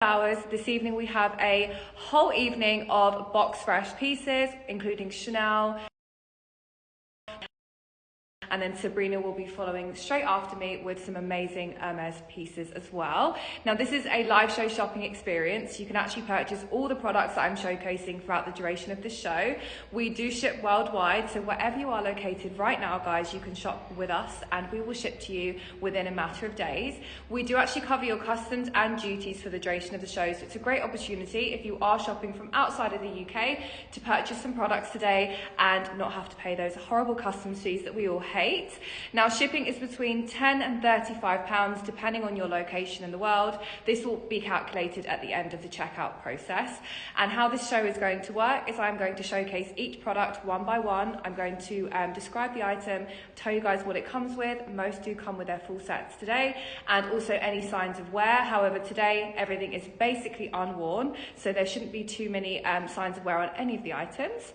hours. This evening we have a whole evening of box fresh pieces, including Chanel, and then Sabrina will be following straight after me with some amazing Hermes pieces as well. Now this is a live show shopping experience. You can actually purchase all the products that I'm showcasing throughout the duration of the show. We do ship worldwide, so wherever you are located right now, guys, you can shop with us and we will ship to you within a matter of days. We do actually cover your customs and duties for the duration of the show, so it's a great opportunity if you are shopping from outside of the UK to purchase some products today and not have to pay those horrible customs fees that we all hate. Now shipping is between £10 and £35 depending on your location in the world. This will be calculated at the end of the checkout process. And how this show is going to work is I'm going to showcase each product one by one. I'm going to describe the item, tell you guys what it comes with. Most do come with their full sets today, and also any signs of wear. However, today everything is basically unworn, so there shouldn't be too many signs of wear on any of the items.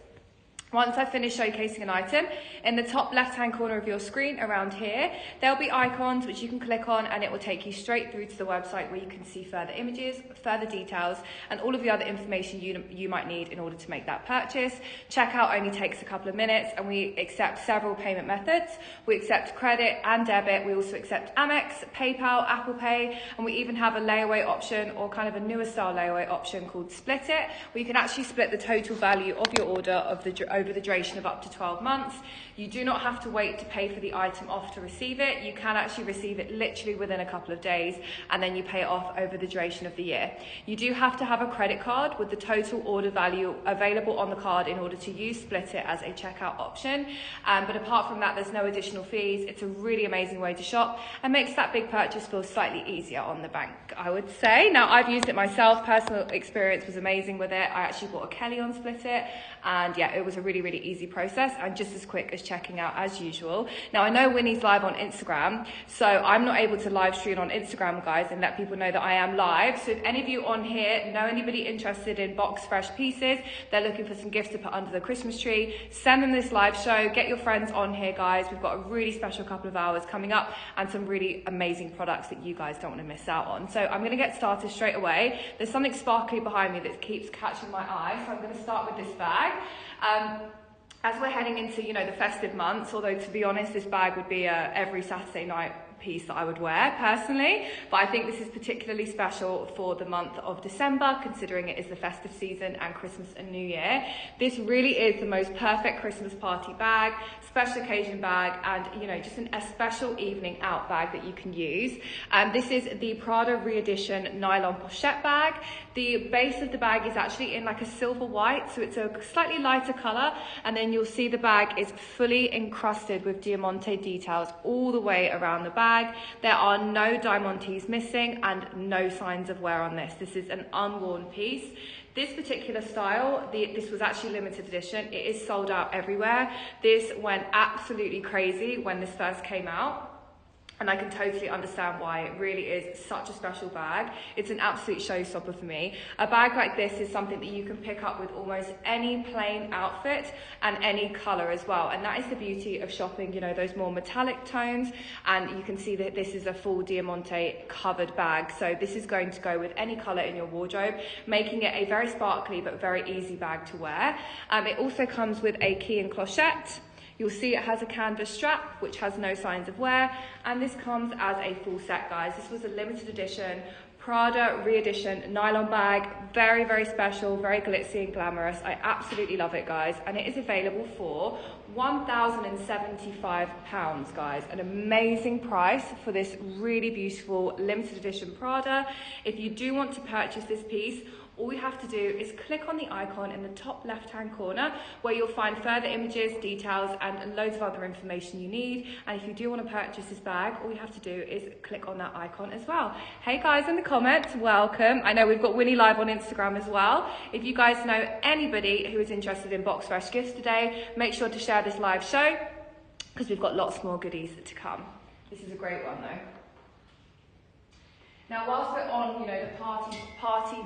Once I finish showcasing an item, in the top left-hand corner of your screen around here, there'll be icons which you can click on and it will take you straight through to the website where you can see further images, further details, and all of the other information you might need in order to make that purchase. Checkout only takes a couple of minutes and we accept several payment methods. We accept credit and debit. We also accept Amex, PayPal, Apple Pay, and we even have a layaway option, or kind of a newer style layaway option called Split It, where you can actually split the total value of your order over the duration of up to 12 months. You do not have to wait to pay for the item off to receive it. You can actually receive it literally within a couple of days, and then you pay it off over the duration of the year. You do have to have a credit card with the total order value available on the card in order to use Split It as a checkout option. But apart from that, there's no additional fees. It's a really amazing way to shop and makes that big purchase feel slightly easier on the bank, I would say. Now, I've used it myself. Personal experience was amazing with it. I actually bought a Kelly on Split It, and yeah, it was a really easy process and just as quick as checking out as usual. Now, I know Winnie's live on Instagram, so I'm not able to live stream on Instagram, guys, and let people know that I am live. So if any of you on here know anybody interested in box fresh pieces, they're looking for some gifts to put under the Christmas tree, send them this live show. Get your friends on here, guys. We've got a really special couple of hours coming up and some really amazing products that you guys don't want to miss out on. So I'm going to get started straight away. There's something sparkly behind me that keeps catching my eye, so I'm going to start with this bag. As we're heading into, the festive months, although to be honest, this bag would be every Saturday night piece that I would wear personally, but I think this is particularly special for the month of December, considering it is the festive season and Christmas and New Year. This really is the most perfect Christmas party bag, special occasion bag, and just a special evening out bag that you can use. This is the Prada Re-Edition nylon pochette bag. The base of the bag is actually in like a silver white, so it's a slightly lighter color, and then you'll see the bag is fully encrusted with diamante details all the way around the bag. There are no diamantes missing and no signs of wear on this. This is an unworn piece. This particular style, this was actually limited edition. It is sold out everywhere. This went absolutely crazy when this first came out, and I can totally understand why. It really is such a special bag. It's an absolute showstopper for me. A bag like this is something that you can pick up with almost any plain outfit and any color as well. And that is the beauty of shopping, those more metallic tones. And you can see that this is a full diamante covered bag. So this is going to go with any color in your wardrobe, making it a very sparkly but very easy bag to wear. It also comes with a key and clochette. You'll see it has a canvas strap, which has no signs of wear, and this comes as a full set, guys. This was a limited edition Prada Re-Edition nylon bag. Very, very special, very glitzy and glamorous. I absolutely love it, guys, and it is available for £1,075, guys. An amazing price for this really beautiful limited edition Prada. If you do want to purchase this piece, all you have to do is click on the icon in the top left-hand corner where you'll find further images, details, and loads of other information you need. And if you do want to purchase this bag, all you have to do is click on that icon as well. Hey guys in the comments, welcome. I know we've got Winnie live on Instagram as well. If you guys know anybody who is interested in box fresh gifts today, make sure to share this live show because we've got lots more goodies to come. This is a great one though. Now, whilst we're on, you know, the party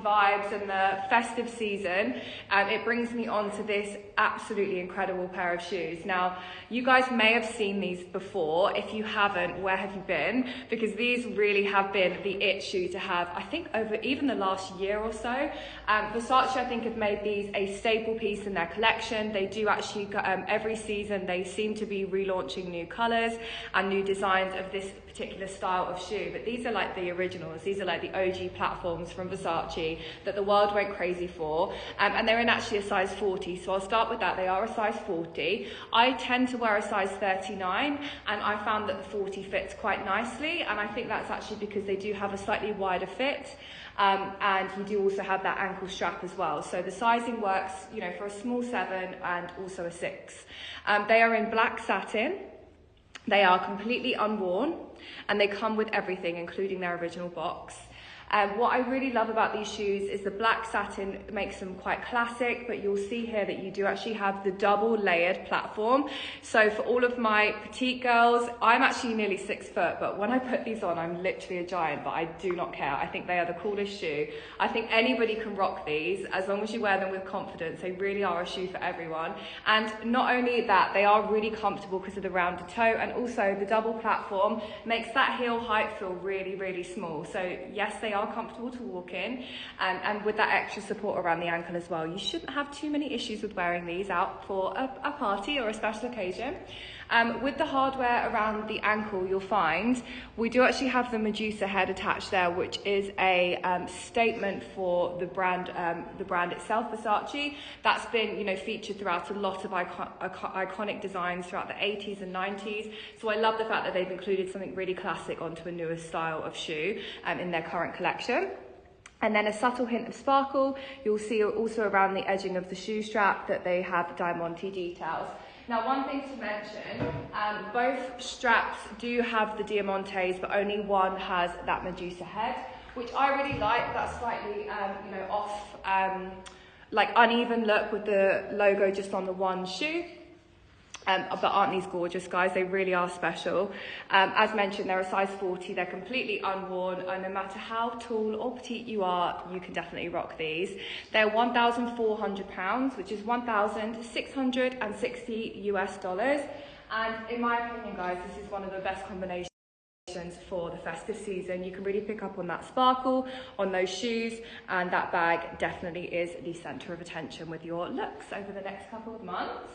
vibes and the festive season, it brings me on to this absolutely incredible pair of shoes. Now, you guys may have seen these before. If you haven't, where have you been? Because these really have been the it shoe to have, I think, over even the last year or so. Versace, I think, have made these a staple piece in their collection. They do actually, every season, they seem to be relaunching new colours and new designs of this particular style of shoe, but these are like the originals. These are like the OG platforms from Versace that the world went crazy for, and they're in actually a size 40, so I'll start with that. They are a size 40. I tend to wear a size 39, and I found that the 40 fits quite nicely, and I think that's actually because they do have a slightly wider fit, and you do also have that ankle strap as well, so the sizing works, you know, for a small 7 and also a 6. They are in black satin. They are completely unworn, and they come with everything, including their original box. What I really love about these shoes is the black satin makes them quite classic, but you'll see here that you do actually have the double layered platform. So for all of my petite girls, I'm actually nearly 6 foot, but when I put these on, I'm literally a giant, but I do not care. I think they are the coolest shoe. I think anybody can rock these as long as you wear them with confidence. They really are a shoe for everyone. And not only that, they are really comfortable because of the rounded toe, and also the double platform makes that heel height feel really, really small. So yes, they are comfortable to walk in, and with that extra support around the ankle as well. You shouldn't have too many issues with wearing these out for a party or a special occasion. With the hardware around the ankle, you'll find we do actually have the Medusa head attached there, which is a statement for the brand itself, Versace. That's been, you know, featured throughout a lot of iconic designs throughout the 80s and 90s. So I love the fact that they've included something really classic onto a newer style of shoe in their current collection. And then a subtle hint of sparkle. You'll see also around the edging of the shoe strap that they have diamante details. Now, one thing to mention, both straps do have the diamantes, but only one has that Medusa head, which I really like. That slightly, you know, off, like uneven look with the logo just on the one shoe. But aren't these gorgeous, guys? They really are special. As mentioned, they're a size 40. They're completely unworn, and no matter how tall or petite you are, you can definitely rock these. They're £1,400, which is $1,660 US. And in my opinion, guys, this is one of the best combinations for the festive season. You can really pick up on that sparkle on those shoes, and that bag definitely is the center of attention with your looks over the next couple of months.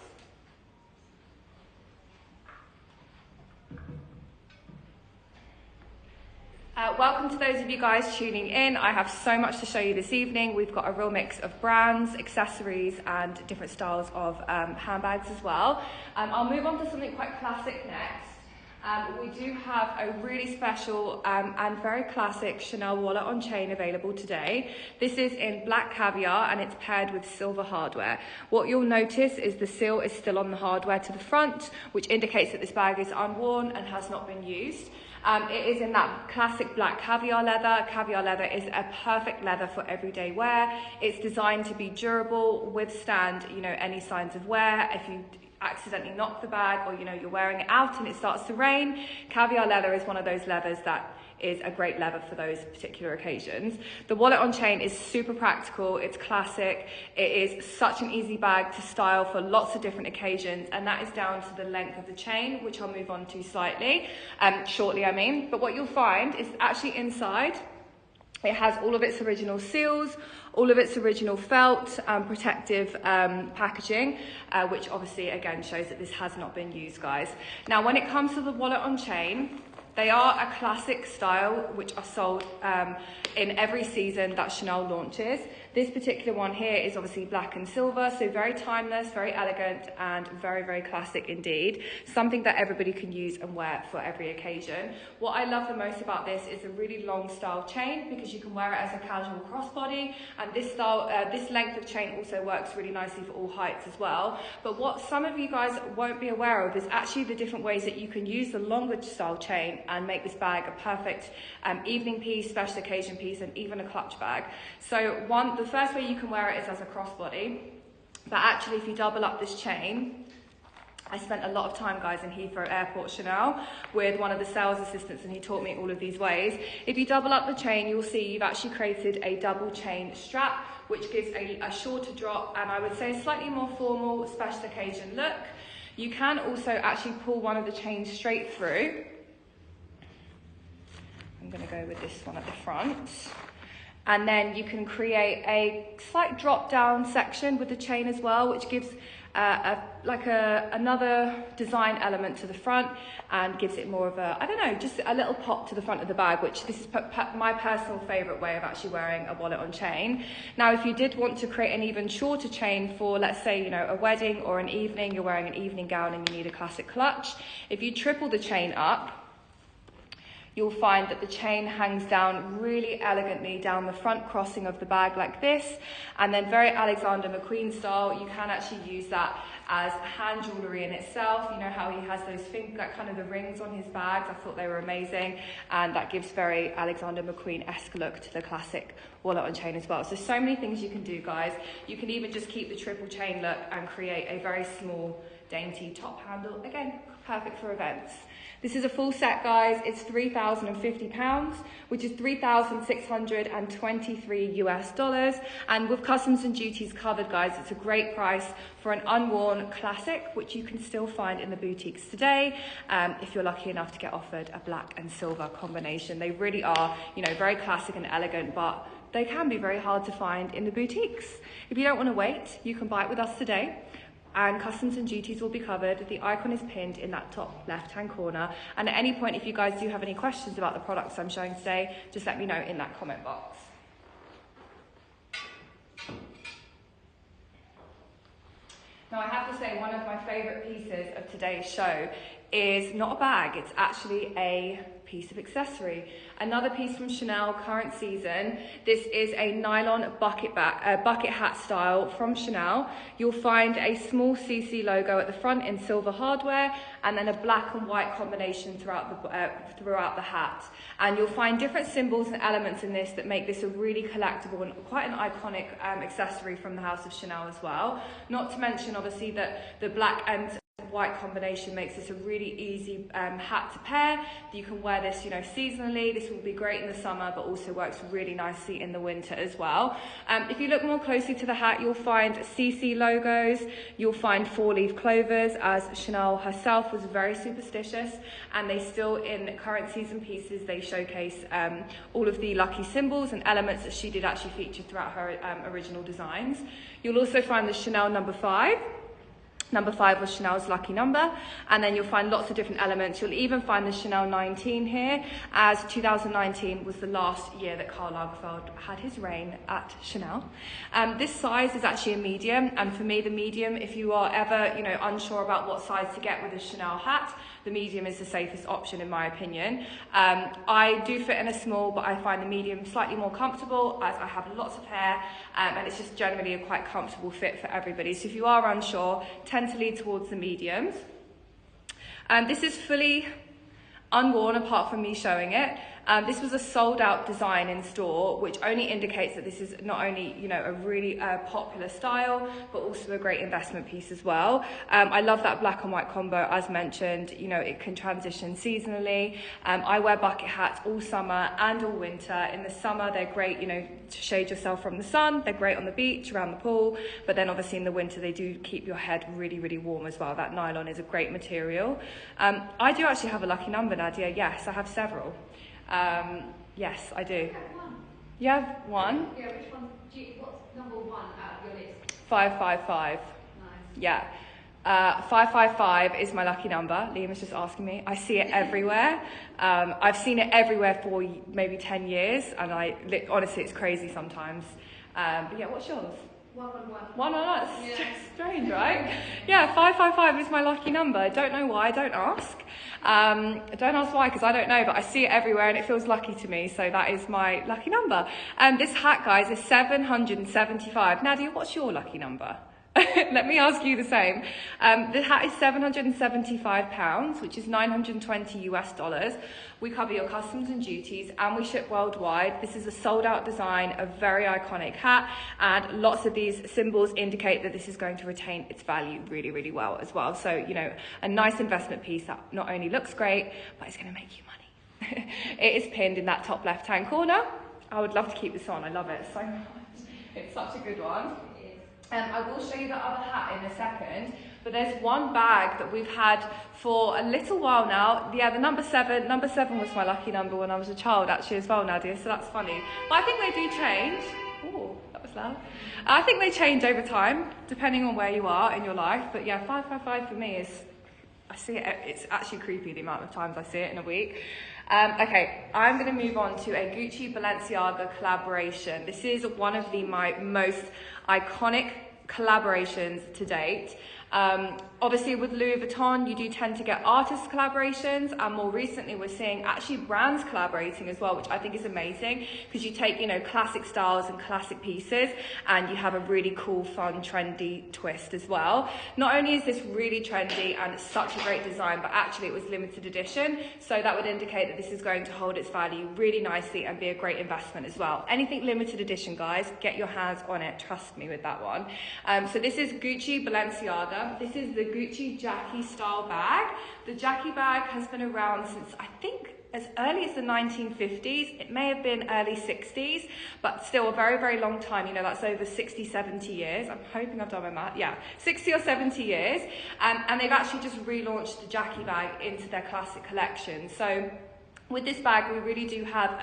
Welcome to those of you guys tuning in. I have so much to show you this evening. We've got a real mix of brands, accessories, and different styles of handbags as well. I'll move on to something quite classic next. We do have a really special and very classic Chanel wallet on chain available today. This is in black caviar, and it's paired with silver hardware. What you'll notice is the seal is still on the hardware to the front, which indicates that this bag is unworn and has not been used. It is in that classic black caviar leather. Caviar leather is a perfect leather for everyday wear. It's designed to be durable, withstand, you know, any signs of wear. If you accidentally knock the bag, or you know, you're wearing it out and it starts to rain, caviar leather is one of those leathers that is a great leather for those particular occasions. The wallet on chain is super practical, it's classic, it is such an easy bag to style for lots of different occasions, and that is down to the length of the chain, which I'll move on to slightly, shortly I mean. But what you'll find is actually inside, it has all of its original seals, all of its original felt protective packaging, which obviously again shows that this has not been used, guys. Now, when it comes to the wallet on chain, they are a classic style which are sold in every season that Chanel launches. This particular one here is obviously black and silver, so very timeless, very elegant, and very, very classic indeed. Something that everybody can use and wear for every occasion. What I love the most about this is a really long style chain, because you can wear it as a casual crossbody, and this style, this length of chain also works really nicely for all heights as well. But what some of you guys won't be aware of is actually the different ways that you can use the longer style chain and make this bag a perfect evening piece, special occasion piece, and even a clutch bag. So the first way you can wear it is as a crossbody, but actually if you double up this chain, I spent a lot of time, guys, in Heathrow Airport Chanel with one of the sales assistants, and he taught me all of these ways. If you double up the chain, you'll see you've actually created a double chain strap, which gives a shorter drop, and I would say a slightly more formal special occasion look. You can also actually pull one of the chains straight through. I'm going to go with this one at the front. And then you can create a slight drop down section with the chain as well, which gives another design element to the front and gives it more of a, I don't know, just a little pop to the front of the bag, which this is my personal favorite way of actually wearing a wallet on chain. Now, if you did want to create an even shorter chain for, let's say, you know, a wedding or an evening, you're wearing an evening gown and you need a classic clutch, if you triple the chain up, you'll find that the chain hangs down really elegantly down the front crossing of the bag like this, and then very Alexander McQueen style, you can actually use that as hand jewellery in itself. You know how he has those kind of the rings on his bags? I thought they were amazing, and that gives very Alexander McQueen-esque look to the classic wallet on chain as well. So many things you can do, guys. You can even just keep the triple chain look and create a very small, dainty top handle. Again, perfect for events. This is a full set, guys. It's £3,050, which is $3,623 US. And with customs and duties covered, guys, it's a great price for an unworn classic, which you can still find in the boutiques today, if you're lucky enough to get offered a black and silver combination. They really are, you know, very classic and elegant, but they can be very hard to find in the boutiques. If you don't want to wait, you can buy it with us today, and customs and duties will be covered. The icon is pinned in that top left-hand corner. And at any point, if you guys do have any questions about the products I'm showing today, just let me know in that comment box. Now, I have to say, one of my favorite pieces of today's show is not a bag, it's actually a piece of accessory. Another piece from Chanel, current season. This is a nylon bucket hat style from Chanel. You'll find a small CC logo at the front in silver hardware, and then a black and white combination throughout the hat. And you'll find different symbols and elements in this that make this a really collectible and quite an iconic accessory from the House of Chanel as well. Not to mention, obviously, that the black and white combination makes this a really easy hat to pair. You can wear this, you know, seasonally. This will be great in the summer, but also works really nicely in the winter as well. If you look more closely to the hat, you'll find CC logos, you'll find 4-leaf clovers, as Chanel herself was very superstitious, and they still, in current season pieces, they showcase all of the lucky symbols and elements that she did actually feature throughout her original designs. You'll also find the Chanel number 5. Number 5 was Chanel's lucky number, and then you'll find lots of different elements. You'll even find the Chanel 19 here, as 2019 was the last year that Karl Lagerfeld had his reign at Chanel. This size is actually a medium, and for me, the medium, if you are ever, you know, unsure about what size to get with a Chanel hat, the medium is the safest option in my opinion. I do fit in a small, but I find the medium slightly more comfortable as I have lots of hair, and it's just generally a quite comfortable fit for everybody. So if you are unsure, tend to lead towards the mediums. This is fully unworn apart from me showing it. This was a sold out design in store, which only indicates that this is not only, you know, a really popular style, but also a great investment piece as well. I love that black and white combo, as mentioned. You know, it can transition seasonally. I wear bucket hats all summer and all winter. In the summer, they're great, you know, to shade yourself from the sun. They're great on the beach, around the pool, but then obviously in the winter, they do keep your head really, really warm as well. That nylon is a great material. I do actually have a lucky number, Nadia. Yes, I have several. Yes, I do. You have one? Yeah, which one? What's number 1 out of your list? 555. Nice. Yeah. 555 is my lucky number. Liam was just asking me. I see it everywhere. I've seen it everywhere for maybe 10 years, and honestly, it's crazy sometimes. But yeah, what's yours? 111. 111. It's Yeah. just strange, right? Yeah, 555 is my lucky number. Don't know why. Don't ask. Don't ask why, because I don't know, but I see it everywhere and it feels lucky to me. So that is my lucky number. This hat, guys, is 775. Nadia, what's your lucky number? Let me ask you the same. The hat is £775, which is $920 US. We cover your customs and duties, and we ship worldwide. This is a sold out design, a very iconic hat, and lots of these symbols indicate that this is going to retain its value really, really well as well. So, you know, a nice investment piece that not only looks great, but it's going to make you money. It is pinned in that top left-hand corner. I would love to keep this on. I love it so much. It's such a good one. I will show you the other hat in a second, but there's one bag that we've had for a little while now. Yeah, the number seven was my lucky number when I was a child actually as well, Nadia, so that's funny. But I think they do change. Oh, that was loud. I think they change over time, depending on where you are in your life. But yeah, 555 for me is, I see it, it's actually creepy the amount of times I see it in a week. Okay, I'm going to move on to a Gucci Balenciaga collaboration. This is one of my most iconic collaborations to date. Obviously with Louis Vuitton, you do tend to get artist collaborations, and more recently we're seeing actually brands collaborating as well, which I think is amazing, because you take, you know, classic styles and classic pieces and you have a really cool, fun, trendy twist as well. Not only is this really trendy and it's such a great design, but actually it was limited edition, so that would indicate that this is going to hold its value really nicely and be a great investment as well. Anything limited edition, guys, get your hands on it, trust me with that one. So this is Gucci Balenciaga. This is the Gucci Jackie style bag. The Jackie bag has been around since, I think, as early as the 1950s. It may have been early 60s, but still a very, very long time. You know, that's over 60, 70 years. I'm hoping I've done my math. Yeah, 60 or 70 years. And they've actually just relaunched the Jackie bag into their classic collection. So with this bag, we really do have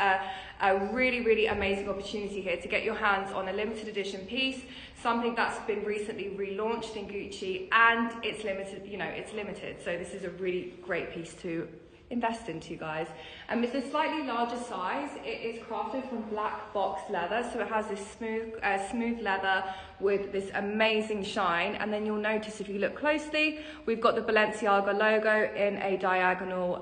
a really, really amazing opportunity here to get your hands on a limited edition piece, something that's been recently relaunched in Gucci, and it's limited, you know, it's limited. So this is a really great piece to invest into, guys. And it's a slightly larger size. It is crafted from black box leather, so it has this smooth leather with this amazing shine. And then you'll notice, if you look closely, we've got the Balenciaga logo in a diagonal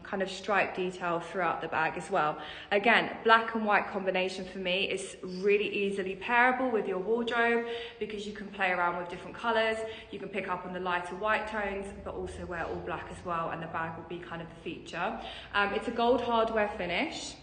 kind of stripe detail throughout the bag as well. Again, black and white combination for me is really easily pairable with your wardrobe, because you can play around with different colors. You can pick up on the lighter white tones, but also wear all black as well, and the bag will be kind of the feature. It's a gold hardware finish.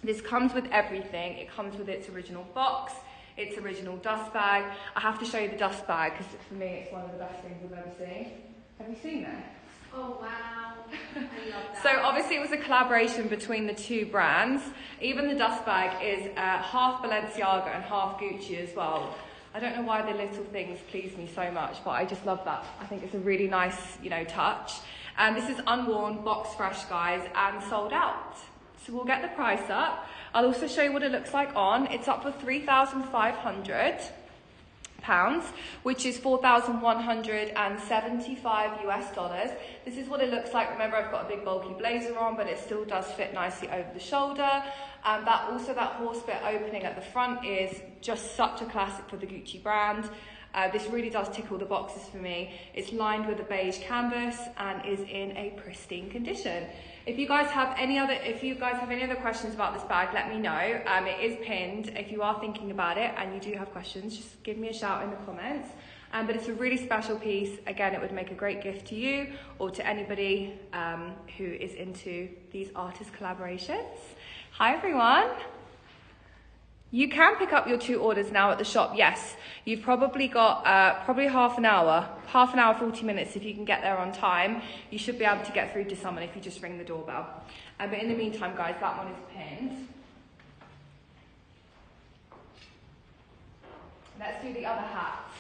This comes with everything. It comes with its original box, its original dust bag. I have to show you the dust bag, because for me it's one of the best things I've ever seen. Have you seen that? Oh wow, I love that. So obviously it was a collaboration between the two brands. Even the dust bag is half Balenciaga and half Gucci as well. I don't know why the little things please me so much, but I just love that. I think it's a really nice, you know, touch. And this is unworn, box fresh, guys, and sold out. So we'll get the price up. I'll also show you what it looks like on. It's up for £3,500, which is $4,175 US. This is what it looks like. Remember, I've got a big bulky blazer on, but it still does fit nicely over the shoulder. That horse bit opening at the front is just such a classic for the Gucci brand. This really does tick all the boxes for me. It's lined with a beige canvas and is in a pristine condition. If you guys have any other questions about this bag, let me know. It is pinned. If you are thinking about it and you do have questions, just give me a shout in the comments. But it's a really special piece. Again, it would make a great gift to you or to anybody who is into these artist collaborations. Hi everyone. You can pick up your 2 orders now at the shop. Yes, you've probably got probably half an hour, 40 minutes. If you can get there on time, you should be able to get through to someone if you just ring the doorbell. But in the meantime, guys, that one is pinned. Let's do the other hats.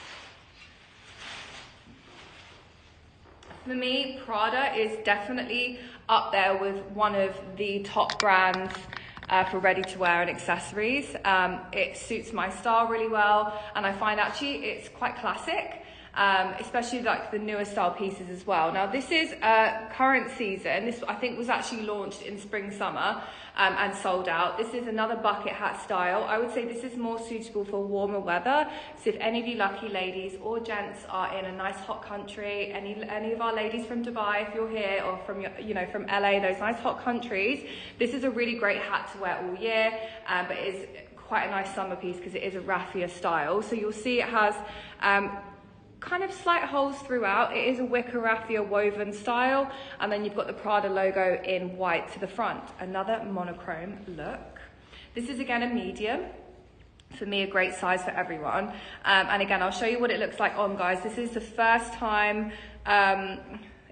For me, Prada is definitely up there with one of the top brands for ready-to-wear and accessories. It suits my style really well, and I find actually it's quite classic, especially like the newer style pieces as well. Now this is current season. This I think was actually launched in spring, summer, and sold out. This is another bucket hat style. I would say this is more suitable for warmer weather. So if any of you lucky ladies or gents are in a nice hot country, any of our ladies from Dubai, if you're here, or from from LA, those nice hot countries, this is a really great hat to wear all year, but is quite a nice summer piece because it is a raffia style. So you'll see it has kind of slight holes throughout. It is a wicker raffia woven style, and then you've got the Prada logo in white to the front. Another monochrome look. This is again a medium. For me, a great size for everyone. And again, I'll show you what it looks like on, guys. This is the first time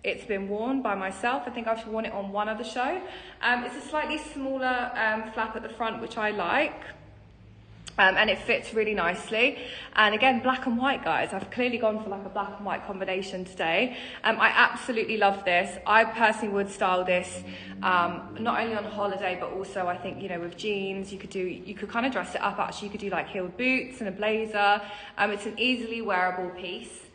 it's been worn by myself. I think I've worn it on one other show. It's a slightly smaller flap at the front, which I like. And it fits really nicely. And again, black and white, guys. I've clearly gone for like a black and white combination today. I absolutely love this. I personally would style this not only on holiday, but also I think, you know, with jeans, you could kind of dress it up actually. You could do like heeled boots and a blazer. It's an easily wearable piece.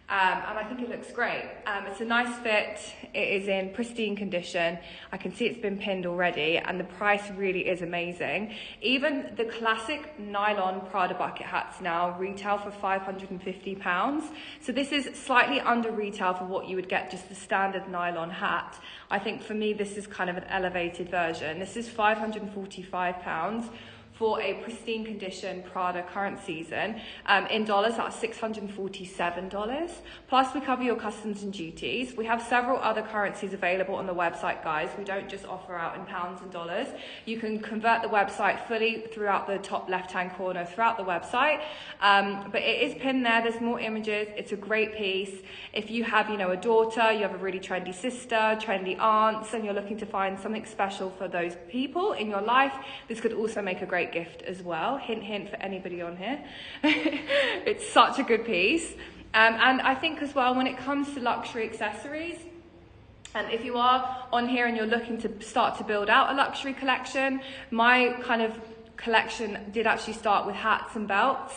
And I think it looks great. It's a nice fit. It is in pristine condition. I can see it's been pinned already, and the price really is amazing. Even the classic nylon Prada bucket hats now retail for £550. So this is slightly under retail for what you would get just the standard nylon hat. I think for me, this is kind of an elevated version. This is £545. For a pristine condition Prada current season. In dollars, that's $647. Plus, we cover your customs and duties. We have several other currencies available on the website, guys. We don't just offer out in pounds and dollars. You can convert the website fully throughout the top left-hand corner throughout the website. But it is pinned there. There's more images. It's a great piece. If you have, you know, a daughter, you have a really trendy sister, trendy aunts, and you're looking to find something special for those people in your life, this could also make a great gift as well. Hint, hint for anybody on here. It's such a good piece. And I think as well, when it comes to luxury accessories, and if you are on here and you're looking to start to build out a luxury collection, my kind of collection did actually start with hats and belts.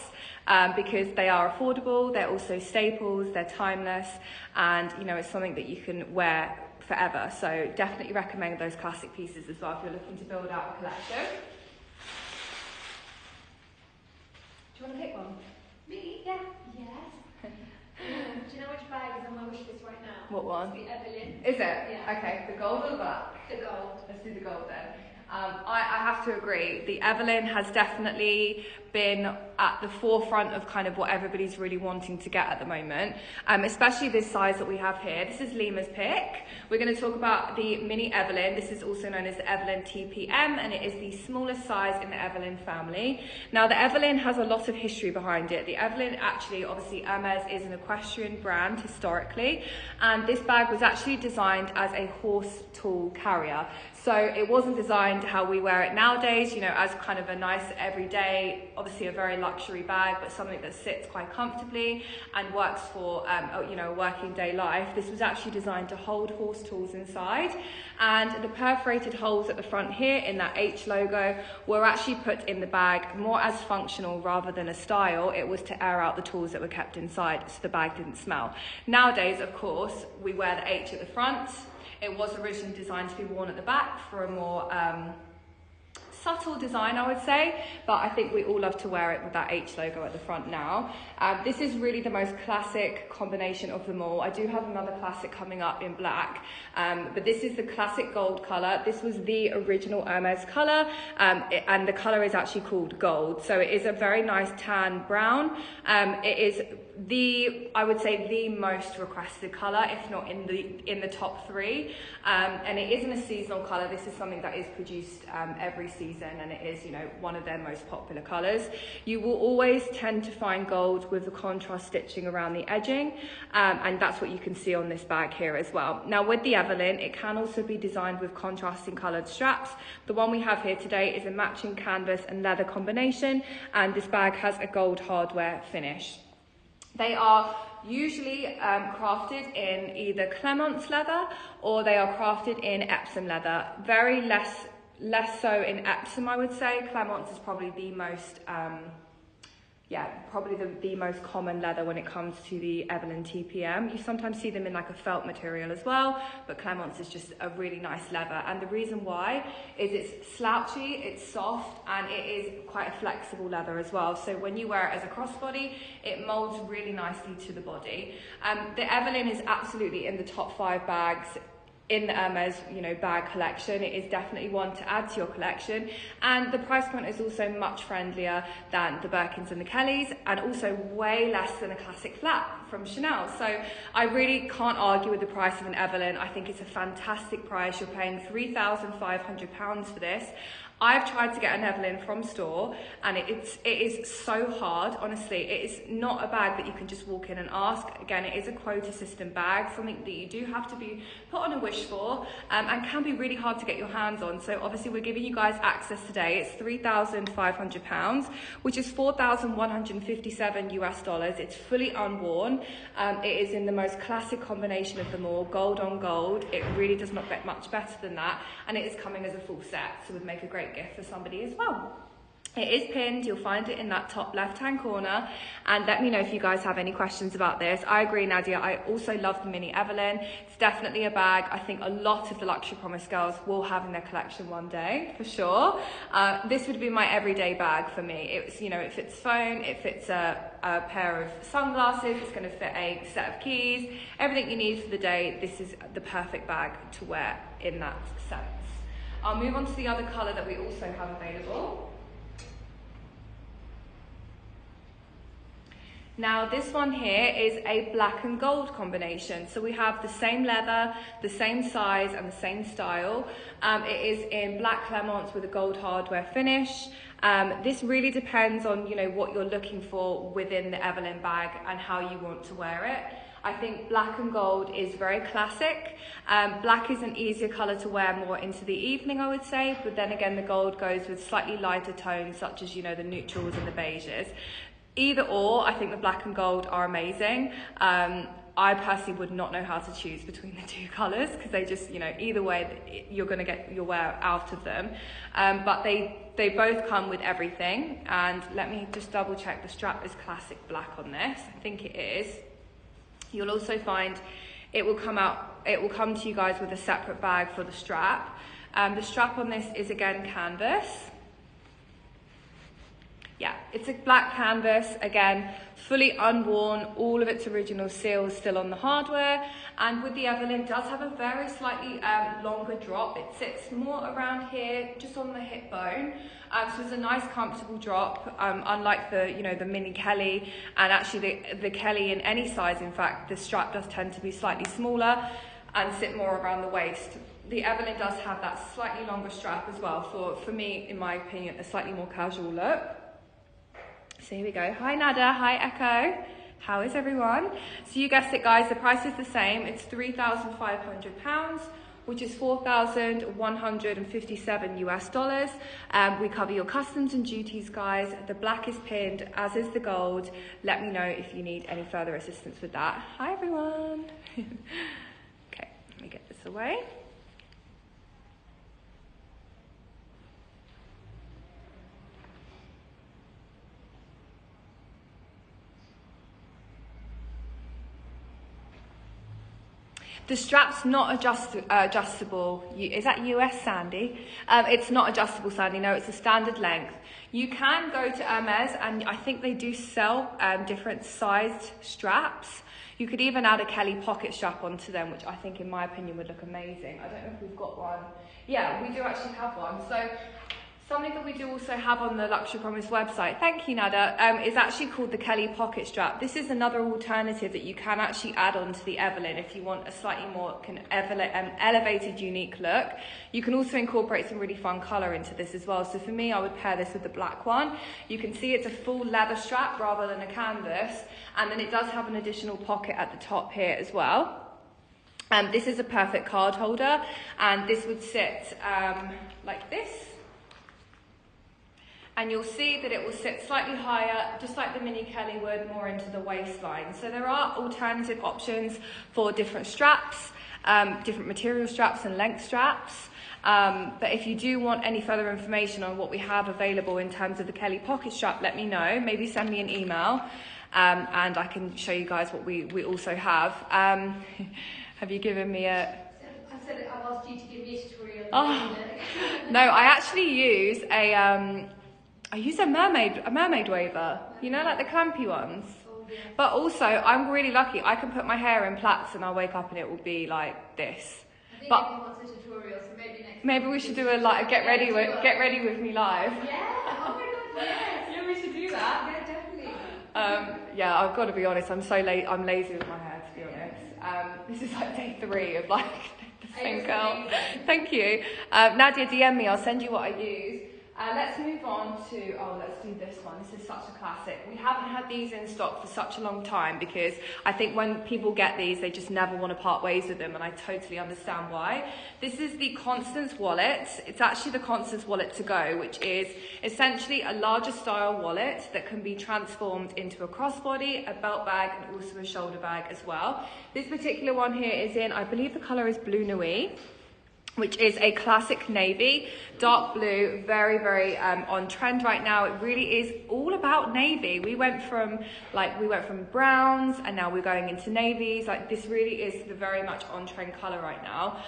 Because they are affordable, they're also staples, they're timeless, and you know, it's something that you can wear forever. So definitely recommend those classic pieces as well if you're looking to build out a collection. Do you want to pick one? Me? Yeah. Yes. Do you know which bag is on my wish list right now? What one? It's the Evelyn. Is it? Yeah. Okay, the gold or the black? The gold. Let's do the gold then. I have to agree. The Evelyn has definitely been at the forefront of kind of what everybody's really wanting to get at the moment, especially this size that we have here. This is Lima's pick. We're going to talk about the mini Evelyn. This is also known as the Evelyn TPM, and it is the smallest size in the Evelyn family. Now, the Evelyn has a lot of history behind it. The Evelyn actually, obviously, Hermes is an equestrian brand historically, and this bag was actually designed as a horse tool carrier. So it wasn't designed how we wear it nowadays, you know, as kind of a nice everyday, obviously a very luxury bag, but something that sits quite comfortably and works for, you know, a working day life. This was actually designed to hold horse tools inside. And the perforated holes at the front here in that H logo were actually put in the bag more as functional rather than a style. It was to air out the tools that were kept inside so the bag didn't smell. Nowadays, of course, we wear the H at the front. It was originally designed to be worn at the back for a more subtle design, I would say, but I think we all love to wear it with that H logo at the front now. This is really the most classic combination of them all. I do have another classic coming up in black, but this is the classic gold colour. This was the original Hermes colour, and the colour is actually called gold. So it is a very nice tan brown. It is I would say the most requested colour, if not in the top three, and it isn't a seasonal colour. This is something that is produced every season, and it is, you know, one of their most popular colours. You will always tend to find gold with the contrast stitching around the edging, and that's what you can see on this bag here as well. Now, with the Evelyn, it can also be designed with contrasting coloured straps. The one we have here today is a matching canvas and leather combination, and this bag has a gold hardware finish. They are usually crafted in either Clemence leather or they are crafted in Epsom leather. Very less so in Epsom, I would say. Clemence is probably the most, probably the most common leather when it comes to the Evelyn TPM. You sometimes see them in like a felt material as well, but Clemence is just a really nice leather. And the reason why is it's slouchy, it's soft, and it is quite a flexible leather as well. So when you wear it as a crossbody, it molds really nicely to the body. The Evelyn is absolutely in the top 5 bags in the Hermes, bag collection. It is definitely one to add to your collection, and the price point is also much friendlier than the Birkins and the Kellys, and also way less than a classic flap from Chanel. So I really can't argue with the price of an Evelyn. I think it's a fantastic price. You're paying £3,500 for this. I've tried to get an Evelyn from store, and it is so hard, honestly. It is not a bag that you can just walk in and ask. Again, it is a quota system bag, something that you do have to be put on a wish for, and can be really hard to get your hands on. So obviously we're giving you guys access today. It's £3,500, which is $4,157 US. It's fully unworn. It is in the most classic combination of them all, gold on gold. It really does not get much better than that, and it is coming as a full set, so would make a great gift for somebody as well. It is pinned. You'll find it in that top left hand corner, and let me know if you guys have any questions about this. I agree, Nadia. I also love the mini Evelyn. It's definitely a bag I think a lot of the Luxury Promise girls will have in their collection one day for sure. This would be my everyday bag for me. It's, it fits phone, it fits a pair of sunglasses, it's going to fit a set of keys, everything you need for the day. This is the perfect bag to wear in that sense. I'll move on to the other colour that we also have available. Now this one here is a black and gold combination. So we have the same leather, the same size and the same style. It is in black clements with a gold hardware finish. This really depends on what you're looking for within the Evelyn bag and how you want to wear it. I think black and gold is very classic. Black is an easier colour to wear more into the evening, I would say, but then again the gold goes with slightly lighter tones such as the neutrals and the beiges. Either or, I think the black and gold are amazing. I personally would not know how to choose between the two colours because they just, either way you're going to get your wear out of them. But they both come with everything, and let me just double check the strap is classic black on this. I think it is. You'll also find it will come to you guys with a separate bag for the strap. The strap on this is again canvas. Yeah, it's a black canvas, again, fully unworn, all of its original seals still on the hardware. And with the Evelyn, it does have a very slightly longer drop. It sits more around here, just on the hip bone. So it's a nice comfortable drop, unlike the mini Kelly, and actually the Kelly in any size. In fact, the strap does tend to be slightly smaller and sit more around the waist. The Evelyn does have that slightly longer strap as well for me, in my opinion, a slightly more casual look. So here we go. Hi Nada, hi Echo. How is everyone? So you guessed it guys, the price is the same. It's £3,500, which is $4,157 US. We cover your customs and duties guys. The black is pinned, as is the gold. Let me know if you need any further assistance with that. Hi everyone. Okay, let me get this away. The strap's not adjustable. Is that US, Sandy? It's not adjustable, Sandy. No, it's a standard length. You can go to Hermes, and I think they do sell different sized straps. You could even add a Kelly pocket strap onto them, which I think, in my opinion, would look amazing. I don't know if we've got one. Yeah, we do actually have one. So something that we do also have on the Luxury Promise website, thank you Nada, is actually called the Kelly pocket strap. This is another alternative that you can actually add on to the Evelyn if you want a slightly more elevated, unique look. You can also incorporate some really fun colour into this as well. So for me, I would pair this with the black one. You can see it's a full leather strap rather than a canvas, and then it does have an additional pocket at the top here as well. This is a perfect card holder, and this would sit like this. And you'll see that it will sit slightly higher, just like the mini Kelly would, more into the waistline. So there are alternative options for different straps, different material straps and length straps. But if you do want any further information on what we have available in terms of the Kelly pocket strap, let me know. Maybe send me an email, and I can show you guys what we also have. Have you given me a... I said I've asked you to give me a tutorial. Oh. No, I actually use I use a mermaid waver, like the clampy ones. Oh, yeah. But also, I'm really lucky. I can put my hair in plaits and I'll wake up and it will be like this. But everyone wants a tutorial, so maybe we should do a like get ready with me live. Yeah. Oh my god. Yes. Yeah, we should do that. Yeah, definitely. Yeah, I've got to be honest. I'm lazy with my hair, to be honest. This is like day 3 of like the same girl. Thank you. Nadia, DM me. I'll send you what I use. Let's move on to, let's do this one. This is such a classic. We haven't had these in stock for such a long time because I think when people get these, they just never want to part ways with them, and I totally understand why. This is the Constance wallet. It's actually the Constance Wallet to Go, which is essentially a larger style wallet that can be transformed into a crossbody, a belt bag, and also a shoulder bag as well. This particular one here is in, I believe the colour is Blue Nuit, which is a classic navy, dark blue, very, very on trend right now. It really is all about navy. We went from browns and now we're going into navies. Like, this really is the very much on trend color right now.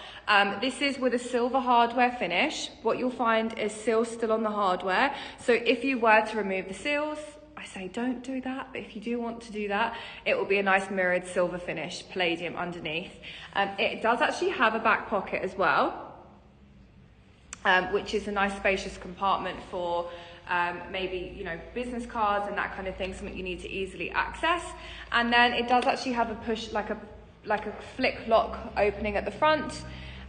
This is with a silver hardware finish. What you'll find is seals still on the hardware. So if you were to remove the seals, I say don't do that, but if you do want to do that, it will be a nice mirrored silver finish, palladium underneath. It does actually have a back pocket as well, which is a nice spacious compartment for maybe, you know, business cards and that kind of thing, something you need to easily access. And then it does actually have a push, like a flick lock opening at the front,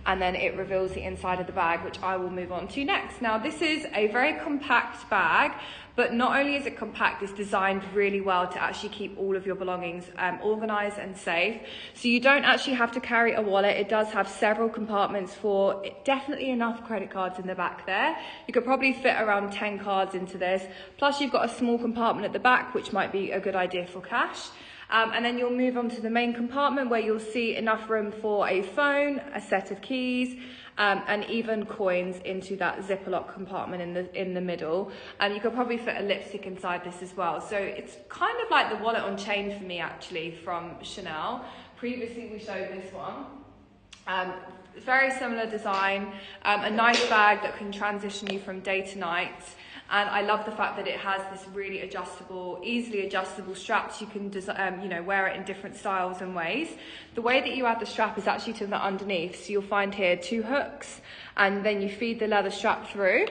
and then it reveals the inside of the bag, which I will move on to next. Now, this is a very compact bag, but not only is it compact, it's designed really well to actually keep all of your belongings organized and safe. So you don't actually have to carry a wallet. It does have several compartments for definitely enough credit cards in the back there. You could probably fit around 10 cards into this. Plus you've got a small compartment at the back, which might be a good idea for cash. And then you'll move on to the main compartment where you'll see enough room for a phone, a set of keys, and even coins into that zipper lock compartment in the middle. And you could probably fit a lipstick inside this as well. So it's kind of like the wallet on chain for me, actually, from Chanel. Previously we showed this one. Very similar design, a nice bag that can transition you from day to night. And I love the fact that it has this really adjustable, easily adjustable straps. You can wear it in different styles and ways. The way that you add the strap is actually to the underneath. So you'll find here 2 hooks, and then you feed the leather strap through.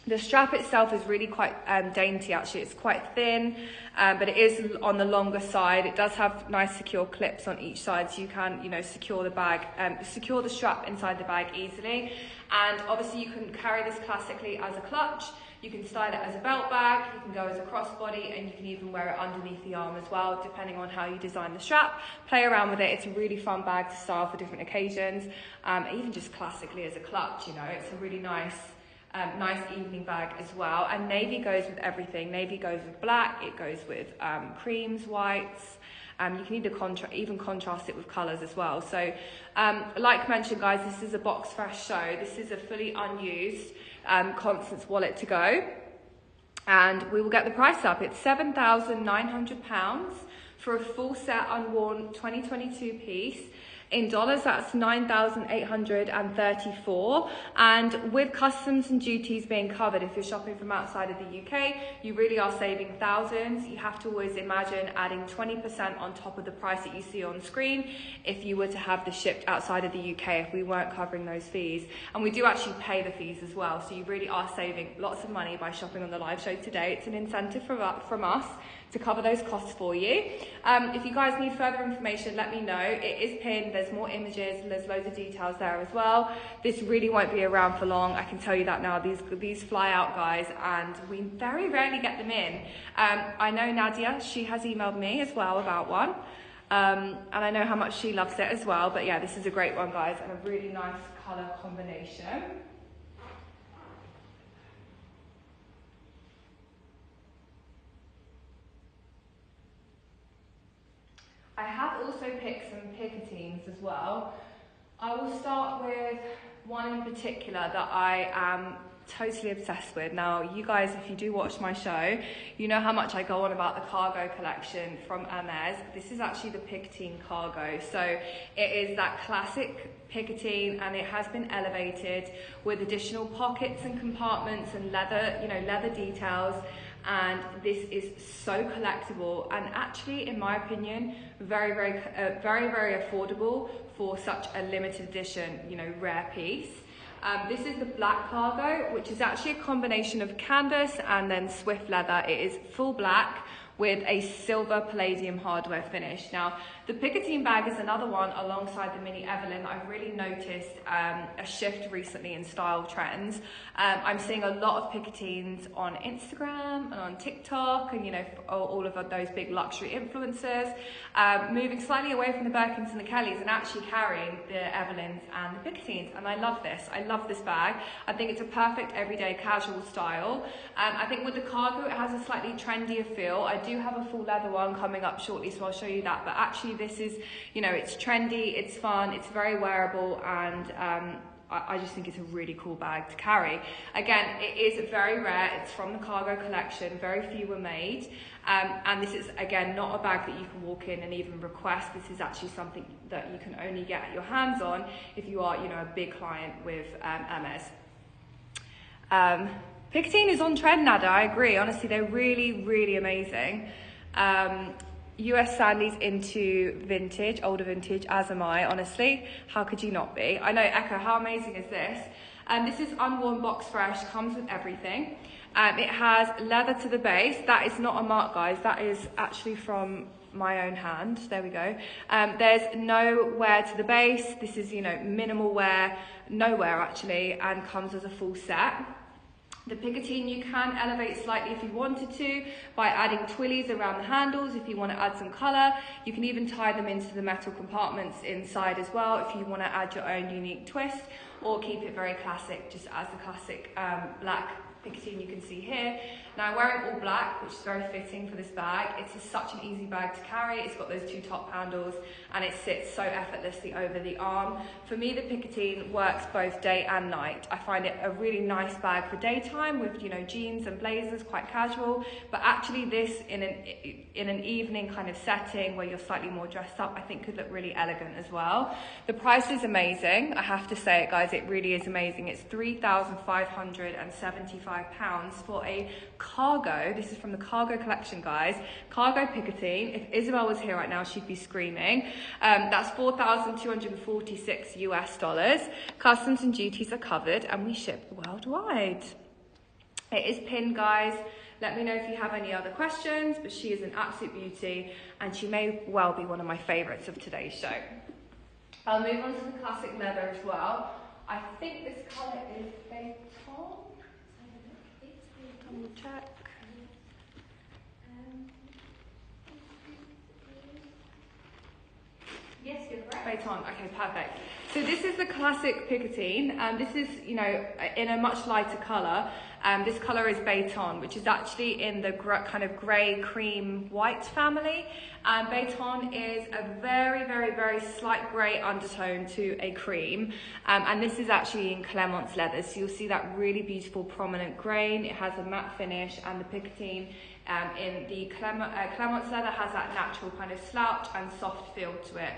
The strap itself is really quite dainty, actually. It's quite thin, but it is on the longer side. It does have nice secure clips on each side, so you can, secure the bag, secure the strap inside the bag easily. And obviously you can carry this classically as a clutch. You can style it as a belt bag, you can go as a crossbody, and you can even wear it underneath the arm as well, depending on how you design the strap. Play around with it. It's a really fun bag to style for different occasions, even just classically as a clutch, It's a really nice evening bag as well. And navy goes with everything. Navy goes with black, it goes with creams, whites. You can even contrast it with colours as well. So like mentioned, guys, this is a box fresh show. This is a fully unused Constance Wallet to Go, and we will get the price up. It's £7,900 for a full set unworn 2022 piece. In dollars, that's $9,834. And with customs and duties being covered, if you're shopping from outside of the UK, you really are saving thousands. You have to always imagine adding 20% on top of the price that you see on screen if you were to have this shipped outside of the UK, if we weren't covering those fees. And we do actually pay the fees as well. So you really are saving lots of money by shopping on the live show today. It's an incentive from us to cover those costs for you. If you guys need further information, let me know. It is pinned, there's more images, and there's loads of details there as well. This really won't be around for long, I can tell you that now. These fly out, guys, and we very rarely get them in. I know Nadia, she has emailed me as well about one, and I know how much she loves it as well. But yeah, this is a great one, guys, and a really nice colour combination. I have also picked some Picatines as well. I will start with one in particular that I am totally obsessed with. Now, you guys, if you do watch my show, you know how much I go on about the cargo collection from Hermes. This is actually the Picatine cargo. So it is that classic Picatine, and it has been elevated with additional pockets and compartments and leather, leather details. and this is so collectible and actually, in my opinion, very affordable for such a limited edition, you know, rare piece. This is the black cargo, which is actually a combination of canvas and then Swift leather. It is full black with a silver palladium hardware finish. Now, the Picotin bag is another one alongside the Mini Evelyn that I've really noticed a shift recently in style trends. I'm seeing a lot of Picotins on Instagram and on TikTok and, you know, all of those big luxury influencers, moving slightly away from the Birkins and the Kellys and actually carrying the Evelyns and the Picotins. And I love this. I love this bag. I think it's a perfect everyday casual style. I think with the cargo, it has a slightly trendier feel. I do have a full leather one coming up shortly, so I'll show you that. But actually, this is, you know, it's trendy, it's fun, it's very wearable, and I just think it's a really cool bag to carry. Again, it is very rare. It's from the cargo collection. Very few were made. And this is, again, not a bag that you can walk in and even request. This is actually something that you can only get your hands on if you are, you know, a big client with Hermes. Picotin is on trend, Nada, I agree. Honestly, they're really amazing. US Sandy's into vintage, older vintage, as am I, honestly. How could you not be? I know, Echo, how amazing is this? This is unworn box fresh, comes with everything. It has leather to the base. That is not a mark, guys. That is actually from my own hand. There we go. There's no wear to the base. This is, you know, minimal wear, no wear actually, and comes as a full set. The Picotin you can elevate slightly if you wanted to by adding twillies around the handles if you want to add some colour. You can even tie them into the metal compartments inside as well if you want to add your own unique twist, or keep it very classic, just as the classic black Picotin you can see here. Now, I'm wearing all black, which is very fitting for this bag. It's such an easy bag to carry. It's got those two top handles and it sits so effortlessly over the arm. For me, the Picotin works both day and night. I find it a really nice bag for daytime with, you know, jeans and blazers, quite casual. But actually this in an evening kind of setting where you're slightly more dressed up, I think could look really elegant as well. The price is amazing. I have to say it, guys, it really is amazing. It's £3,575 for a cargo. This is from the cargo collection, guys. Cargo Picotin. If Isabel was here right now, she'd be screaming. That's $4,246 US. Customs and duties are covered and we ship worldwide. It is pinned, guys. Let me know if you have any other questions, but she is an absolute beauty and she may well be one of my favorites of today's show. I'll move on to the classic leather as well. I think this colour is Béton. Check. Yes, you're correct. Béton. Okay, perfect. So this is the classic Picotin. This is, you know, in a much lighter colour. This colour is Béton, which is actually in the kind of grey, cream, white family. Béton is a very slight grey undertone to a cream. And this is actually in Clemence leather. So you'll see that really beautiful prominent grain. It has a matte finish, and the Picotin in the Clemence leather has that natural kind of slouch and soft feel to it.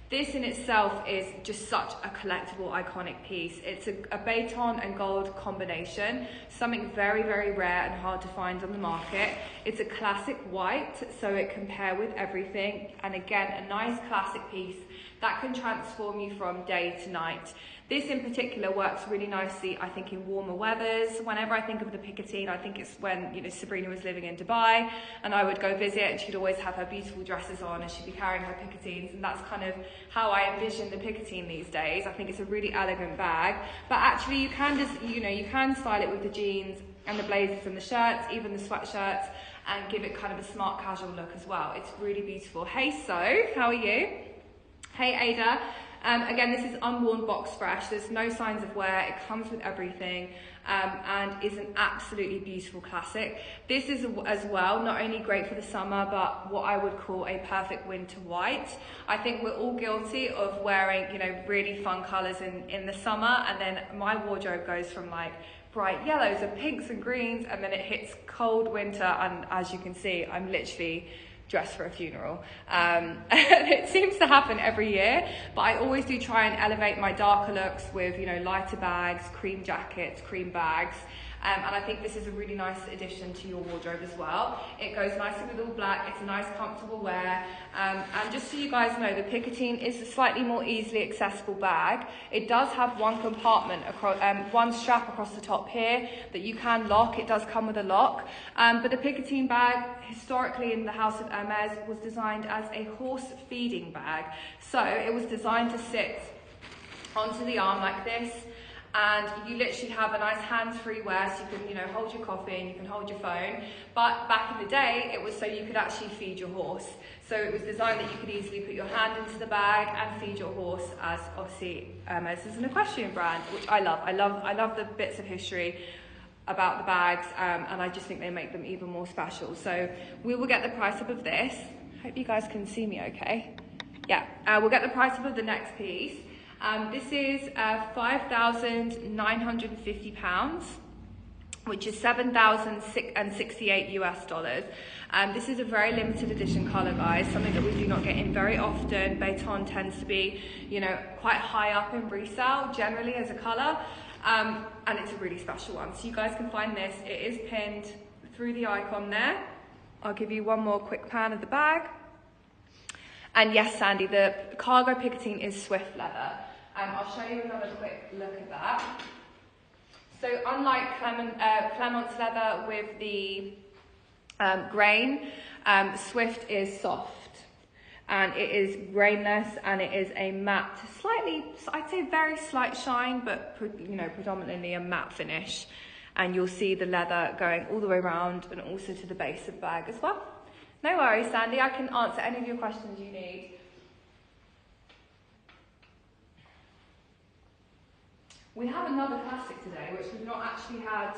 This in itself is just such a collectible, iconic piece. It's a Béton and gold combination, something very rare and hard to find on the market. It's a classic white, so it can pair with everything. And again, a nice classic piece that can transform you from day to night. This in particular works really nicely, I think, in warmer weathers. Whenever I think of the Picotin, I think it's when, you know, Sabrina was living in Dubai and I would go visit and she'd always have her beautiful dresses on and she'd be carrying her Picotins, and that's kind of how I envision the Picotin these days. I think it's a really elegant bag, but actually you can just, you know, you can style it with the jeans and the blazers and the shirts, even the sweatshirts, and give it kind of a smart casual look as well. It's really beautiful. Hey, So, how are you? Hey, Ada. Again, this is unworn box fresh. There's no signs of wear. It comes with everything and is an absolutely beautiful classic. This is as well not only great for the summer, but what I would call a perfect winter white. I think we're all guilty of wearing, you know, really fun colours in the summer, and then my wardrobe goes from like bright yellows and pinks and greens, and then it hits cold winter, and as you can see, I'm literally dressed for a funeral. It seems to happen every year, but I always do try and elevate my darker looks with, you know, lighter bags, cream jackets, cream bags. And I think this is a really nice addition to your wardrobe as well. It goes nicely with all black. It's a nice comfortable wear. And just so you guys know, the Picotin is a slightly more easily accessible bag. It does have one compartment, across, one strap across the top here that you can lock. It does come with a lock. But the Picotin bag, historically in the house of Hermes, was designed as a horse feeding bag. So it was designed to sit onto the arm like this, and you literally have a nice hands-free wear, so you can, you know, hold your coffee and you can hold your phone. But back in the day, it was so you could actually feed your horse. So it was designed that you could easily put your hand into the bag and feed your horse, as obviously Hermes is an equestrian brand, which I love. I love the bits of history about the bags, and I just think they make them even more special. So we will get the price up of this. Hope you guys can see me okay. Yeah, we'll get the price up of the next piece. This is £5,950, which is $7,068 US. This is a very limited edition colour, guys, something that we do not get in very often. Baton tends to be, you know, quite high up in resale, generally as a colour, and it's a really special one. So you guys can find this. It is pinned through the icon there. I'll give you one more quick pan of the bag. And yes, Sandy, the cargo Picotin is Swift leather. I'll show you another quick look at that. So unlike Clement's leather with the grain, Swift is soft, and it is grainless, and it is a matte, slightly, I'd say very slight shine, but you know, predominantly a matte finish. And you'll see the leather going all the way around and also to the base of the bag as well. No worries, Sandy, I can answer any of your questions you need. We have another classic today, which we've not actually had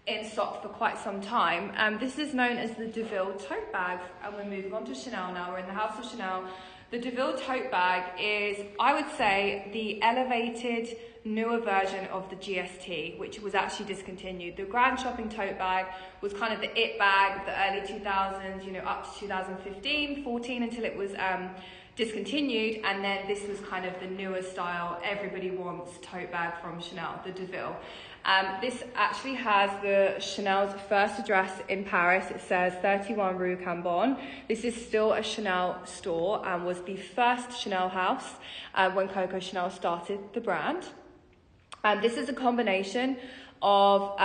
in stock for quite some time. This is known as the DeVille tote bag, and we're moving on to Chanel now. We're in the house of Chanel. The DeVille tote bag is, I would say, the elevated, newer version of the GST, which was actually discontinued. The Grand Shopping tote bag was kind of the it bag of the early 2000s, you know, up to 2015, 14, until it was discontinued, and then this was kind of the newer style. Everybody wants tote bag from Chanel, the DeVille. This actually has the Chanel's first address in Paris. It says 31 Rue Cambon. This is still a Chanel store and was the first Chanel house when Coco Chanel started the brand. This is a combination of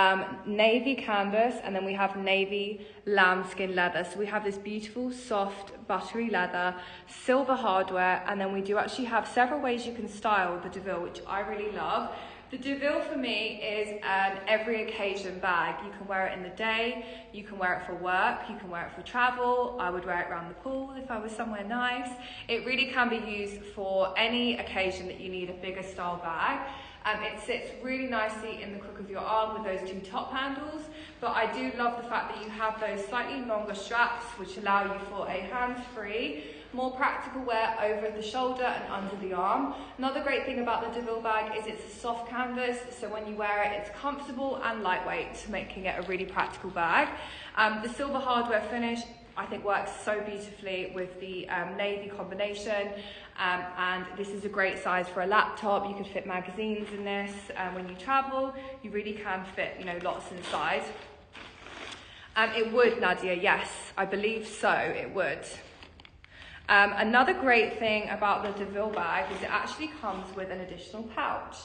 navy canvas, and then we have navy lambskin leather. So we have this beautiful, soft, buttery leather, silver hardware, and then we do actually have several ways you can style the DeVille, which I really love. The DeVille for me is an every occasion bag. You can wear it in the day, you can wear it for work, you can wear it for travel. I would wear it around the pool if I was somewhere nice. It really can be used for any occasion that you need a bigger style bag. It sits really nicely in the crook of your arm with those two top handles, but I do love the fact that you have those slightly longer straps which allow you for a hands-free, more practical wear over the shoulder and under the arm. Another great thing about the DeVille bag is it's a soft canvas, so when you wear it, it's comfortable and lightweight, making it a really practical bag. The silver hardware finish, I think, works so beautifully with the navy combination, and this is a great size for a laptop. You could fit magazines in this when you travel. You really can fit, you know, lots inside. It would, Nadia, yes, I believe so, it would. Another great thing about the DeVille bag is it actually comes with an additional pouch.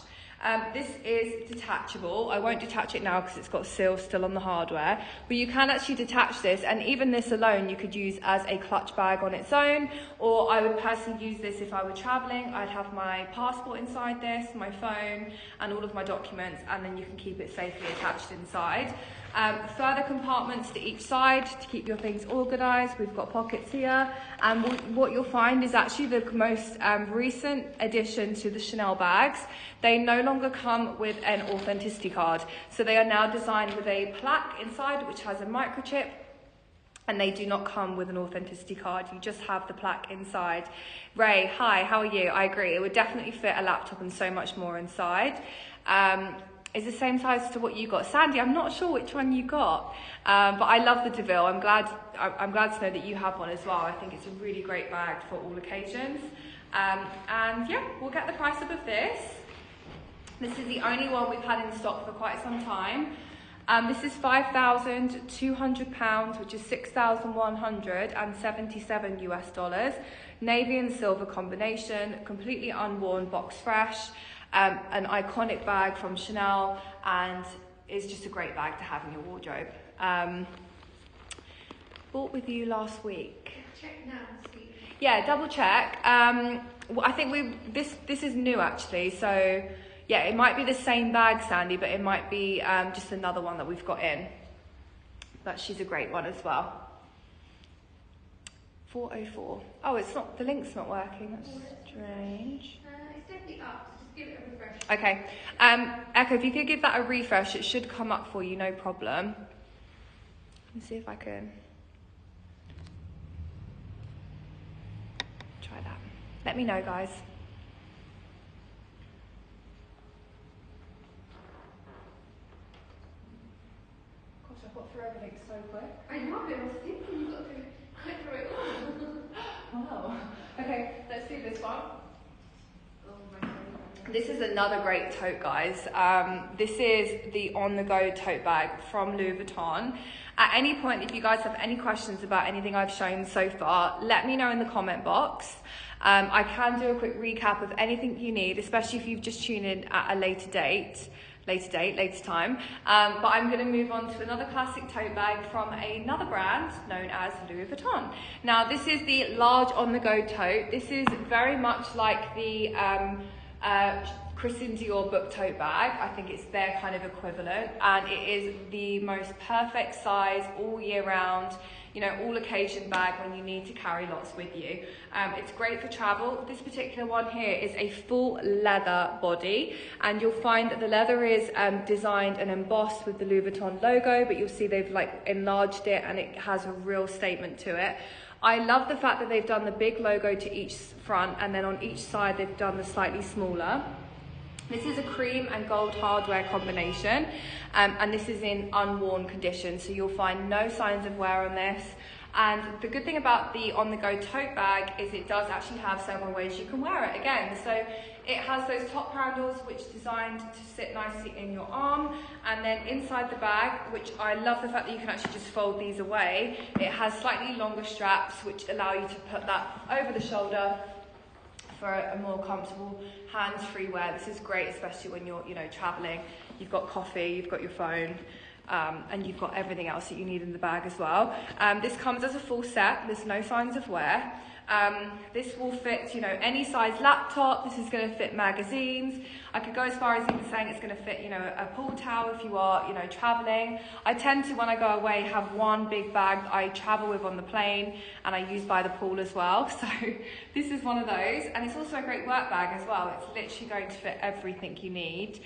This is detachable. I won't detach it now because it's got seals still on the hardware, but you can actually detach this, and even this alone you could use as a clutch bag on its own, or I would personally use this if I were traveling. I'd have my passport inside this, my phone, and all of my documents, and then you can keep it safely attached inside. Further compartments to each side to keep your things organised. We've got pockets here, and what you'll find is actually the most recent addition to the Chanel bags. They no longer come with an authenticity card, so they are now designed with a plaque inside which has a microchip, and they do not come with an authenticity card. You just have the plaque inside. Ray, hi, how are you? I agree, it would definitely fit a laptop and so much more inside. It's the same size to what you got. Sandy, I'm not sure which one you got, but I love the DeVille. I'm glad to know that you have one as well. I think it's a really great bag for all occasions. And yeah, we'll get the price up of this. This is the only one we've had in stock for quite some time. This is £5,200, which is 6,177 US dollars. Navy and silver combination, completely unworn, box fresh, an iconic bag from Chanel, and is just a great bag to have in your wardrobe. Bought with you last week. Check now, see. Yeah, double check. I think this is new actually, so yeah, it might be the same bag, Sandy, but it might be just another one that we've got in. But she's a great one as well. 404. Oh, it's not, the link's not working. That's strange. It's definitely up, so just give it a refresh. Okay. Echo, if you could give that a refresh, it should come up for you, no problem. Let's see if I can try that. Let me know, guys. Gosh, I've got through everything so quick. I know, but I was thinking you got to click through it all. Wow. Okay, let's do this one. Oh my God. This is another great tote, guys. This is the on-the-go tote bag from Louis Vuitton. At any point, if you guys have any questions about anything I've shown so far, let me know in the comment box. I can do a quick recap of anything you need, especially if you've just tuned in at a later time. But I'm going to move on to another classic tote bag from another brand known as Louis Vuitton. Now, this is the large on-the-go tote. This is very much like the Christian Dior book tote bag. I think it's their kind of equivalent, and it is the most perfect size all year round, you know, all occasion bag when you need to carry lots with you. It's great for travel. This particular one here is a full leather body, and you'll find that the leather is designed and embossed with the Louis Vuitton logo, but you'll see they've like enlarged it and it has a real statement to it. I love the fact that they've done the big logo to each front, and then on each side they've done the slightly smaller. This is a cream and gold hardware combination, and this is in unworn condition, so you'll find no signs of wear on this. And the good thing about the on-the-go tote bag is it does actually have several ways you can wear it again. So it has those top handles which are designed to sit nicely in your arm, and then inside the bag, which I love the fact that you can actually just fold these away, it has slightly longer straps which allow you to put that over the shoulder for a more comfortable hands-free wear. This is great, especially when you're, you know, traveling. You've got coffee, you've got your phone, and you've got everything else that you need in the bag as well. This comes as a full set. There's no signs of wear. This will fit, you know, any size laptop. This is going to fit magazines. I could go as far as even saying it's going to fit, you know, a pool towel if you are, you know, traveling. I tend to, when I go away, have one big bag that I travel with on the plane and I use by the pool as well. So this is one of those, and it's also a great work bag as well. It's literally going to fit everything you need.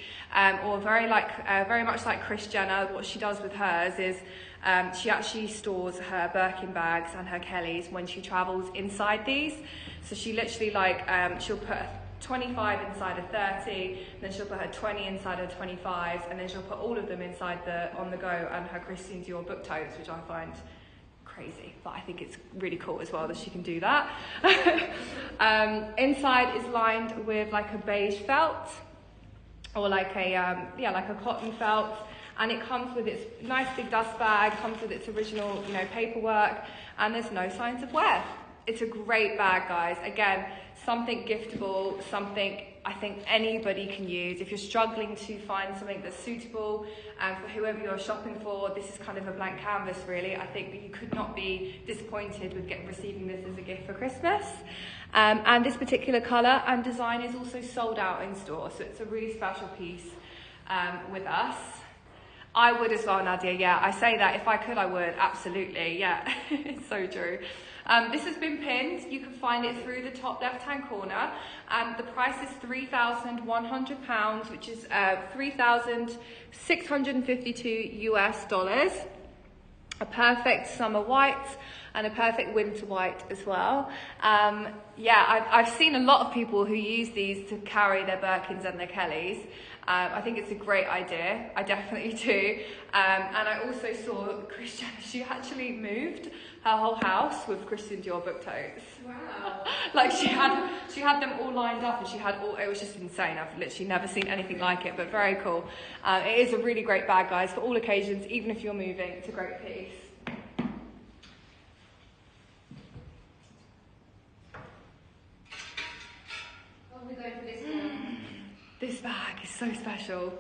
Or very much like Kris Jenner, what she does with hers is she actually stores her Birkin bags and her Kellys when she travels inside these. So she literally she'll put 25 inside a 30, then she'll put her 20 inside her 25, and then she'll put all of them inside the on the go and her Christian Dior book totes, which I find crazy, but I think it's really cool as well that she can do that. Inside is lined with like a beige felt, or like a like a cotton felt. And it comes with its nice big dust bag, comes with its original, you know, paperwork, and there's no signs of wear. It's a great bag, guys. Again, something giftable, something I think anybody can use. If you're struggling to find something that's suitable for whoever you're shopping for, this is kind of a blank canvas, really. I think that you could not be disappointed with receiving this as a gift for Christmas. And this particular colour and design is also sold out in store, so it's a really special piece with us. I would as well, Nadia, yeah. I say that, if I could, I would, absolutely, yeah. It's so true. This has been pinned. You can find it through the top left-hand corner. The price is £3,100, which is 3,652 US dollars. A perfect summer white and a perfect winter white as well. Yeah, I've seen a lot of people who use these to carry their Birkins and their Kellys. I think it's a great idea. I definitely do. And I also saw Kris Jenner, she actually moved her whole house with Christian Dior book totes. Wow. Like she had them all lined up, and she had all, it was just insane. I've literally never seen anything like it, but very cool. It is a really great bag, guys, for all occasions, even if you're moving. It's a great piece. What are we going for this one? This bag is so special.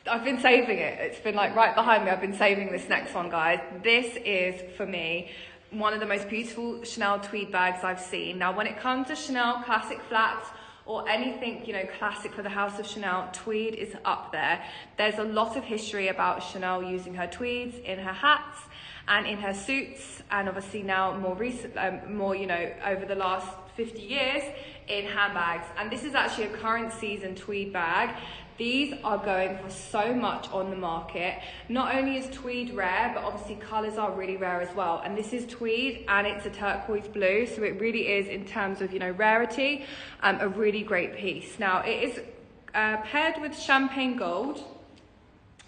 I've been saving it. It's been like right behind me. I've been saving this next one, guys. This is, for me, one of the most beautiful Chanel tweed bags I've seen. Now, when it comes to Chanel classic flats or anything, you know, classic for the House of Chanel, tweed is up there. There's a lot of history about Chanel using her tweeds in her hats and in her suits, and obviously now more recent, you know, over the last 50 years in handbags. And this is actually a current season tweed bag. These are going for so much on the market. Not only is tweed rare, but obviously colours are really rare as well. And this is tweed, and it's a turquoise blue, so it really is, in terms of, you know, rarity, a really great piece. Now, it is paired with champagne gold.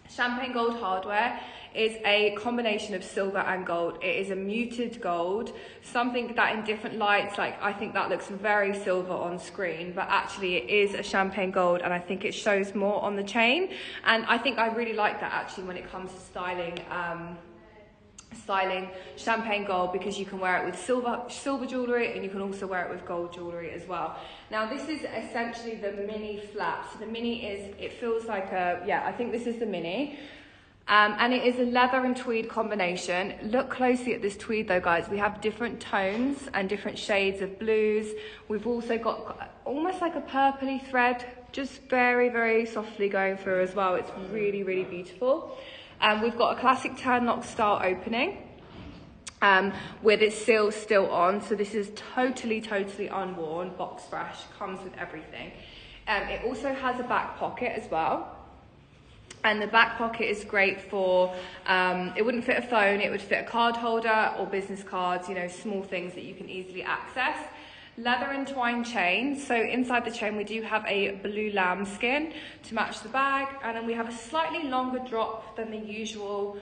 Champagne gold hardware is a combination of silver and gold. It is a muted gold, something that in different lights, like I think that looks very silver on screen, but actually it is a champagne gold, and I think it shows more on the chain. And I think I really like that actually when it comes to styling champagne gold, because you can wear it with silver jewellery, and you can also wear it with gold jewellery as well. Now this is essentially the mini flap. So the mini is, it feels like a, yeah, I think this is the mini. And it is a leather and tweed combination. Look closely at this tweed though, guys. We have different tones and different shades of blues. We've also got almost like a purpley thread, just very, very softly going through as well. It's really, really beautiful. We've got a classic turnlock style opening with its seal still on. So this is totally, totally unworn, box fresh, comes with everything. It also has a back pocket as well. And the back pocket is great for, it wouldn't fit a phone, it would fit a card holder or business cards, you know, small things that you can easily access. Leather and twine chain. So inside the chain we do have a blue lambskin to match the bag, and then we have a slightly longer drop than the usual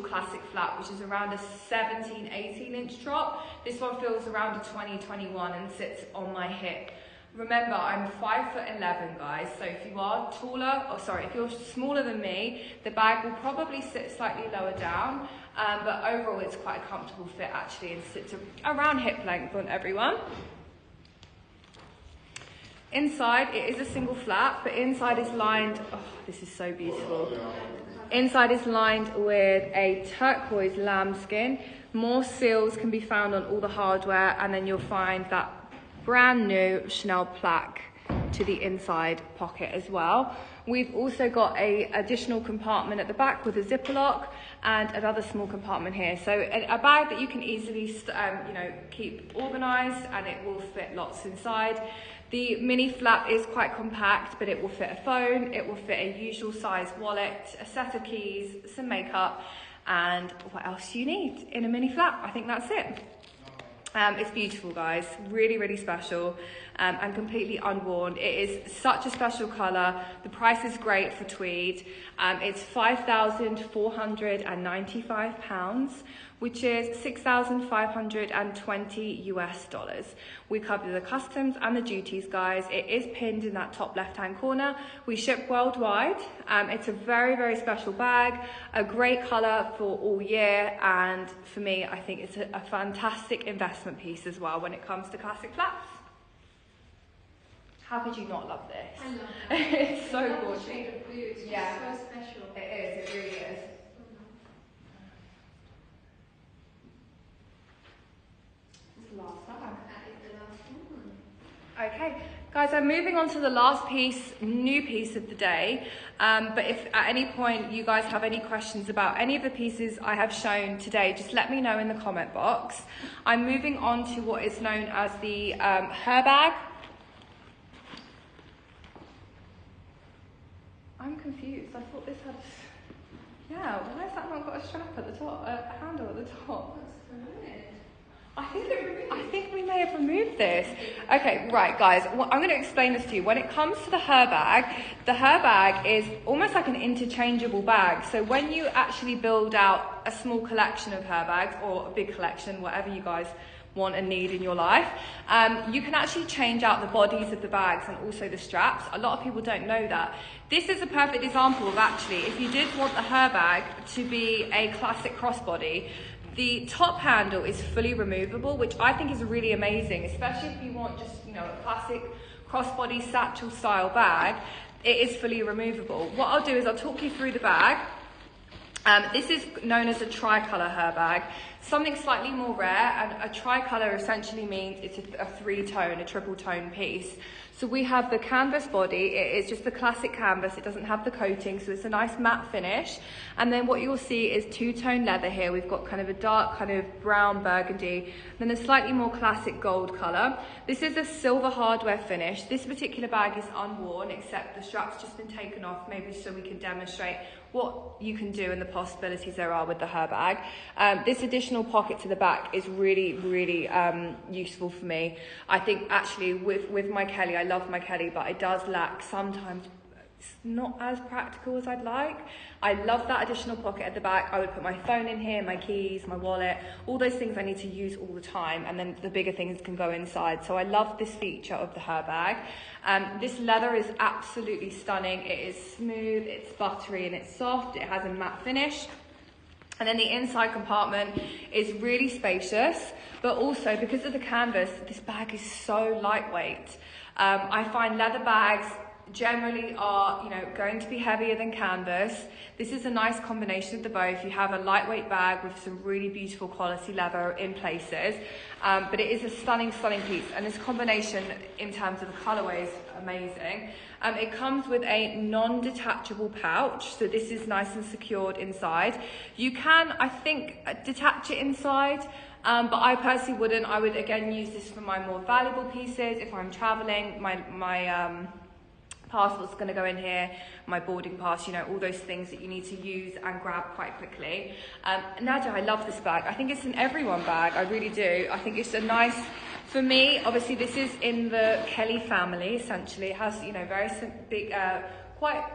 classic flap, which is around a 17-18 inch drop. This one feels around a 20-21 and sits on my hip. Remember, I'm 5'11", guys, so if you are taller, if you're smaller than me, the bag will probably sit slightly lower down, but overall it's quite a comfortable fit actually, and sits around hip length on everyone. Inside, it is a single flap, but inside is lined, oh, this is so beautiful. Inside is lined with a turquoise lambskin. More seals can be found on all the hardware, and then you'll find that brand new Chanel plaque to the inside pocket as well. We've also got a additional compartment at the back with a zipper lock and another small compartment here. So a bag that you can easily you know, keep organized, and it will fit lots inside. The mini flap is quite compact, but it will fit a phone, it will fit a usual size wallet, a set of keys, some makeup, and what else do you need in a mini flap? I think that's it. It's beautiful, guys, really, really special, and completely unworn. It is such a special colour. The price is great for tweed. It's £5,495, which is $6,520 US. We cover the customs and the duties, guys. It is pinned in that top left-hand corner. We ship worldwide. It's a very, very special bag, a great colour for all year, and for me, I think it's a fantastic investment piece as well when it comes to classic flats. How could you not love this? I love that. It's so the gorgeous. shade of blue. It's Yeah. just so special. It is, it really is. This is the last bag. That is the last one. Okay, guys, I'm moving on to the last piece, new piece of the day. But if at any point you guys have any questions about any of the pieces I have shown today, just let me know in the comment box. I'm moving on to what is known as the her bag. I'm confused. I thought this had, yeah, why has that not got a strap at the top, a handle at the top? That's so weird. I think we may have removed this. Okay, right, guys, I'm going to explain this to you. When it comes to the hair bag is almost like an interchangeable bag. So when you actually build out a small collection of hair bags, or a big collection, whatever you guys want and need in your life, you can actually change out the bodies of the bags and also the straps. A lot of people don't know that. This is a perfect example of actually, if you did want the hair bag to be a classic crossbody, the top handle is fully removable, which I think is really amazing, especially if you want just, you know, a classic crossbody satchel style bag. It is fully removable. What I'll do is I'll talk you through the bag. This is known as a tricolour hair bag, something slightly more rare, and a tricolour essentially means it's a three-tone, a triple-tone piece. So we have the canvas body. It is just the classic canvas. It doesn't have the coating, so it's a nice matte finish. And then what you'll see is two-tone leather here. We've got kind of a dark kind of brown burgundy, then a slightly more classic gold colour. This is a silver hardware finish. This particular bag is unworn, except the strap's just been taken off, maybe so we can demonstrate what you can do and the possibilities there are with the hair bag. This additional pocket to the back is really, really useful for me. I think actually with my Kelly, I love my Kelly, but it does lack sometimes. It's not as practical as I'd like. I love that additional pocket at the back. I would put my phone in here, my keys, my wallet, all those things I need to use all the time, and then the bigger things can go inside. So I love this feature of the hair bag. This leather is absolutely stunning. It is smooth, it's buttery, and it's soft. It has a matte finish. And then the inside compartment is really spacious, but also because of the canvas, this bag is so lightweight. I find leather bags generally are, you know, going to be heavier than canvas. This is a nice combination of the both. You have a lightweight bag with some really beautiful quality leather in places, but it is a stunning piece, and this combination in terms of the colorway is amazing. It comes with a non-detachable pouch, so this is nice and secured inside. You can, I think, detach it inside, but I personally wouldn't. I would again use this for my more valuable pieces. If I'm traveling, my passport's going to go in here, my boarding pass, you know, all those things that you need to use and grab quite quickly. Nadia, I love this bag. I think it's an everyone bag, I really do. I think it's a nice, for me, obviously this is in the Kelly family, essentially. It has, you know, very big, quite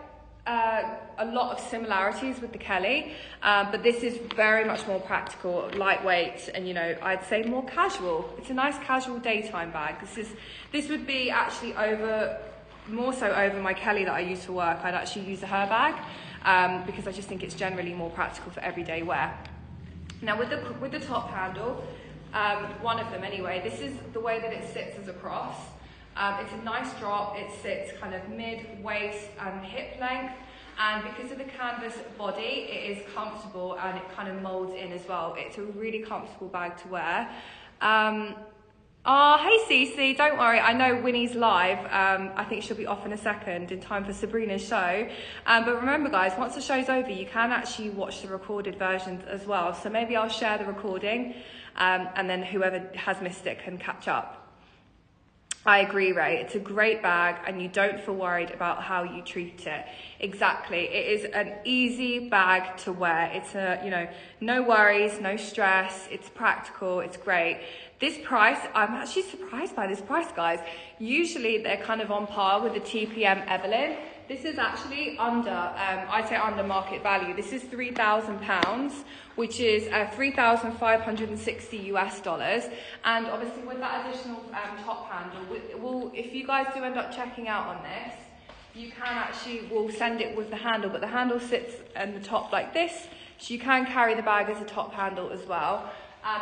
a lot of similarities with the Kelly, but this is very much more practical, lightweight, and, you know, I'd say more casual. It's a nice casual daytime bag. This would be actually more so over my Kelly that I use for work. I'd actually use a hair bag because I just think it's generally more practical for everyday wear. Now with the top handle, one of them anyway, this is the way that it sits as a cross. It's a nice drop. It sits kind of mid-waist and hip length, and because of the canvas body, it is comfortable and it kind of molds in as well. It's a really comfortable bag to wear. Oh, hey Cece, don't worry, I know Winnie's live. I think she'll be off in a second in time for Sabrina's show. But remember guys, once the show's over, you can actually watch the recorded versions as well. So maybe I'll share the recording and then whoever has missed it can catch up. I agree, Ray. It's a great bag and you don't feel worried about how you treat it. Exactly. It is an easy bag to wear. It's no worries, no stress. It's practical. It's great. This price, I'm actually surprised by this price, guys. Usually they're kind of on par with the TPM Evelyn. This is actually under, I'd say under market value. This is £3,000, which is 3,560 US dollars. And obviously with that additional top handle, if you guys do end up checking out on this, you can actually, we'll send it with the handle, but the handle sits in the top like this, so you can carry the bag as a top handle as well.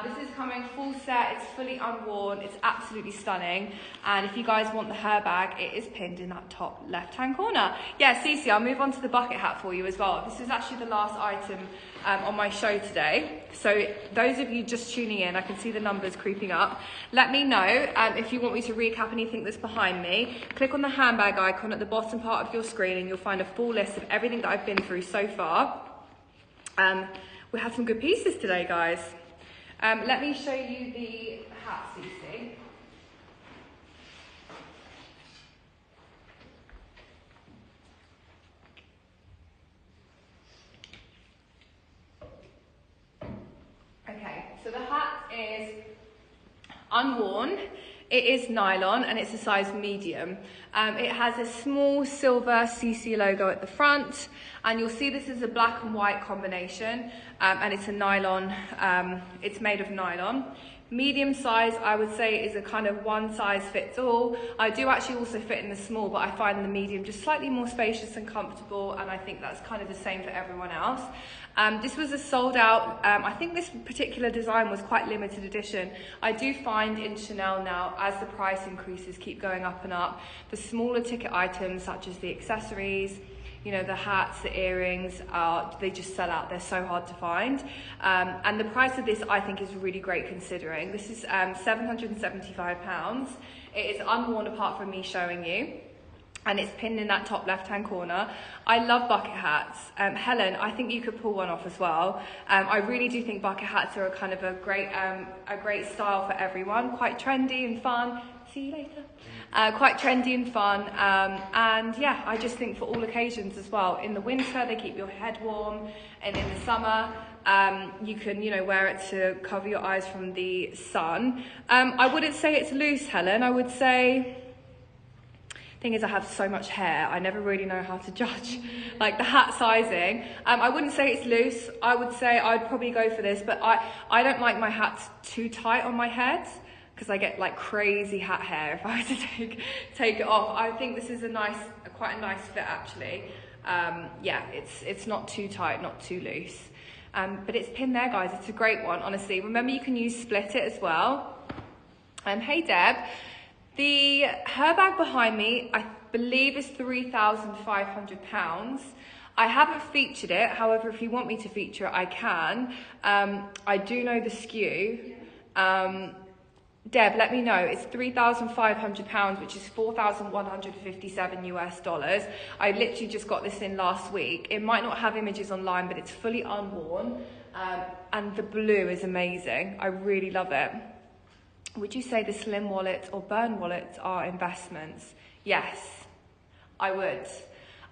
This is coming full set, it's fully unworn, it's absolutely stunning. And if you guys want the hair bag, it is pinned in that top left-hand corner. Yeah, Cece, I'll move on to the bucket hat for you as well. This is actually the last item on my show today. So those of you just tuning in, I can see the numbers creeping up. Let me know if you want me to recap anything that's behind me. Click on the handbag icon at the bottom part of your screen and you'll find a full list of everything that I've been through so far. We had some good pieces today, guys. Let me show you the hat, Cece. Okay, so the hat is unworn. It is nylon and it's a size medium. It has a small silver CC logo at the front, and you'll see this is a black and white combination, and it's a nylon, it's made of nylon. Medium size, I would say, is a kind of one size fits all. I do actually also fit in the small, but I find the medium just slightly more spacious and comfortable, and I think that's kind of the same for everyone else. This was a sold out, I think this particular design was quite limited edition. I do find in Chanel now, as the price increases keep going up and up, the smaller ticket items such as the accessories, you know, the hats, the earrings, they just sell out. They're so hard to find. And the price of this, I think, is really great considering. This is £775. It is unworn apart from me showing you. And it's pinned in that top left-hand corner. I love bucket hats. Helen, I think you could pull one off as well. I really do think bucket hats are a kind of a great style for everyone. Quite trendy and fun. See you later. Quite trendy and fun, and yeah, I just think for all occasions as well. In the winter, they keep your head warm, and in the summer, you can, you know, wear it to cover your eyes from the sun. I wouldn't say it's loose, Helen. I would say, thing is, I have so much hair, I never really know how to judge like the hat sizing. I wouldn't say it's loose. I would say I'd probably go for this, but I don't like my hats too tight on my head, because I get like crazy hat hair if I were to take it off. I think this is quite a nice fit actually. Yeah, it's not too tight, not too loose. But it's pinned there, guys. It's a great one, honestly. Remember, you can use split it as well. Hey Deb, her bag behind me, I believe is £3,500. I haven't featured it. However, if you want me to feature it, I can. I do know the SKU. Deb, let me know. It's £3,500, which is $4,157 US. I literally just got this in last week. It might not have images online, but it's fully unworn. And the blue is amazing. I really love it. Would you say the Slim wallet or Burn wallet are investments? Yes, I would.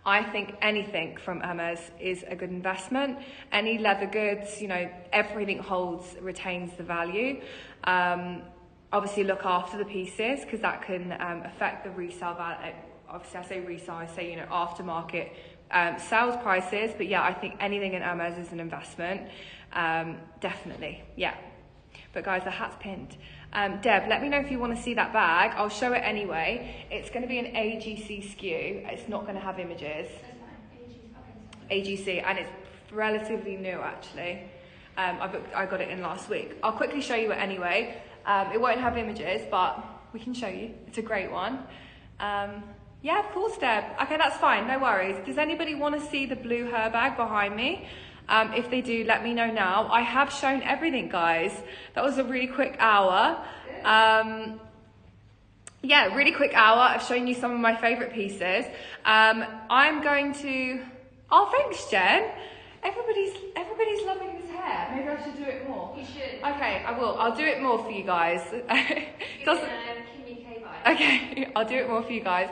I think anything from Hermes is a good investment. Any leather goods, you know, everything retains the value. Obviously look after the pieces, because that can affect the resale value. Obviously I say resale, I say, you know, aftermarket sales prices, but yeah, I think anything in Hermes is an investment. Definitely, yeah. But guys, the hat's pinned. Deb, let me know if you want to see that bag. I'll show it anyway. It's going to be an AGC SKU. It's not going to have images. That's fine. AGC, and it's relatively new actually. I got it in last week. I'll quickly show you it anyway. It won't have images, but we can show you. It's a great one. Yeah, of course, Deb. Okay, that's fine. No worries. Does anybody want to see the blue hair bag behind me? If they do, let me know now. I have shown everything, guys. That was a really quick hour. Yeah, really quick hour. I've shown you some of my favorite pieces. I'm going to... Oh, thanks, Jen. Everybody's loving this hair. Maybe I should do it more. You should. Okay, I will. I'll do it more for you guys. Okay, I'll do it more for you guys.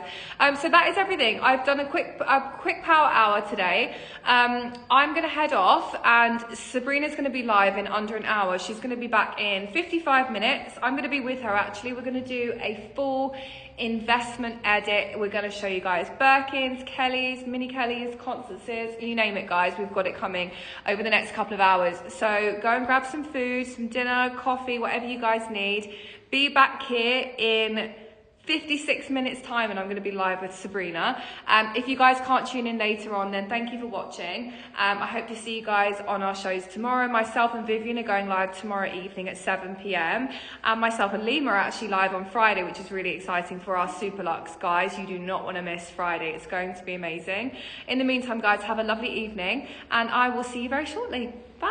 So that is everything. I've done a quick power hour today. I'm going to head off, and Sabrina's going to be live in under an hour. She's going to be back in 55 minutes. I'm going to be with her actually. We're going to do a full investment edit. We're going to show you guys Birkins, Kellys, mini Kellys, Constances, you name it, guys. We've got it coming over the next couple of hours. So go and grab some food, some dinner, coffee, whatever you guys need. Be back here in 56 minutes time, and I'm going to be live with Sabrina. If you guys can't tune in later on, then thank you for watching. I hope to see you guys on our shows tomorrow. Myself and Vivian are going live tomorrow evening at 7 p.m. And myself and Lima are actually live on Friday, which is really exciting for our Super Luxe, guys. You do not want to miss Friday. It's going to be amazing. In the meantime, guys, have a lovely evening, and I will see you very shortly. Bye.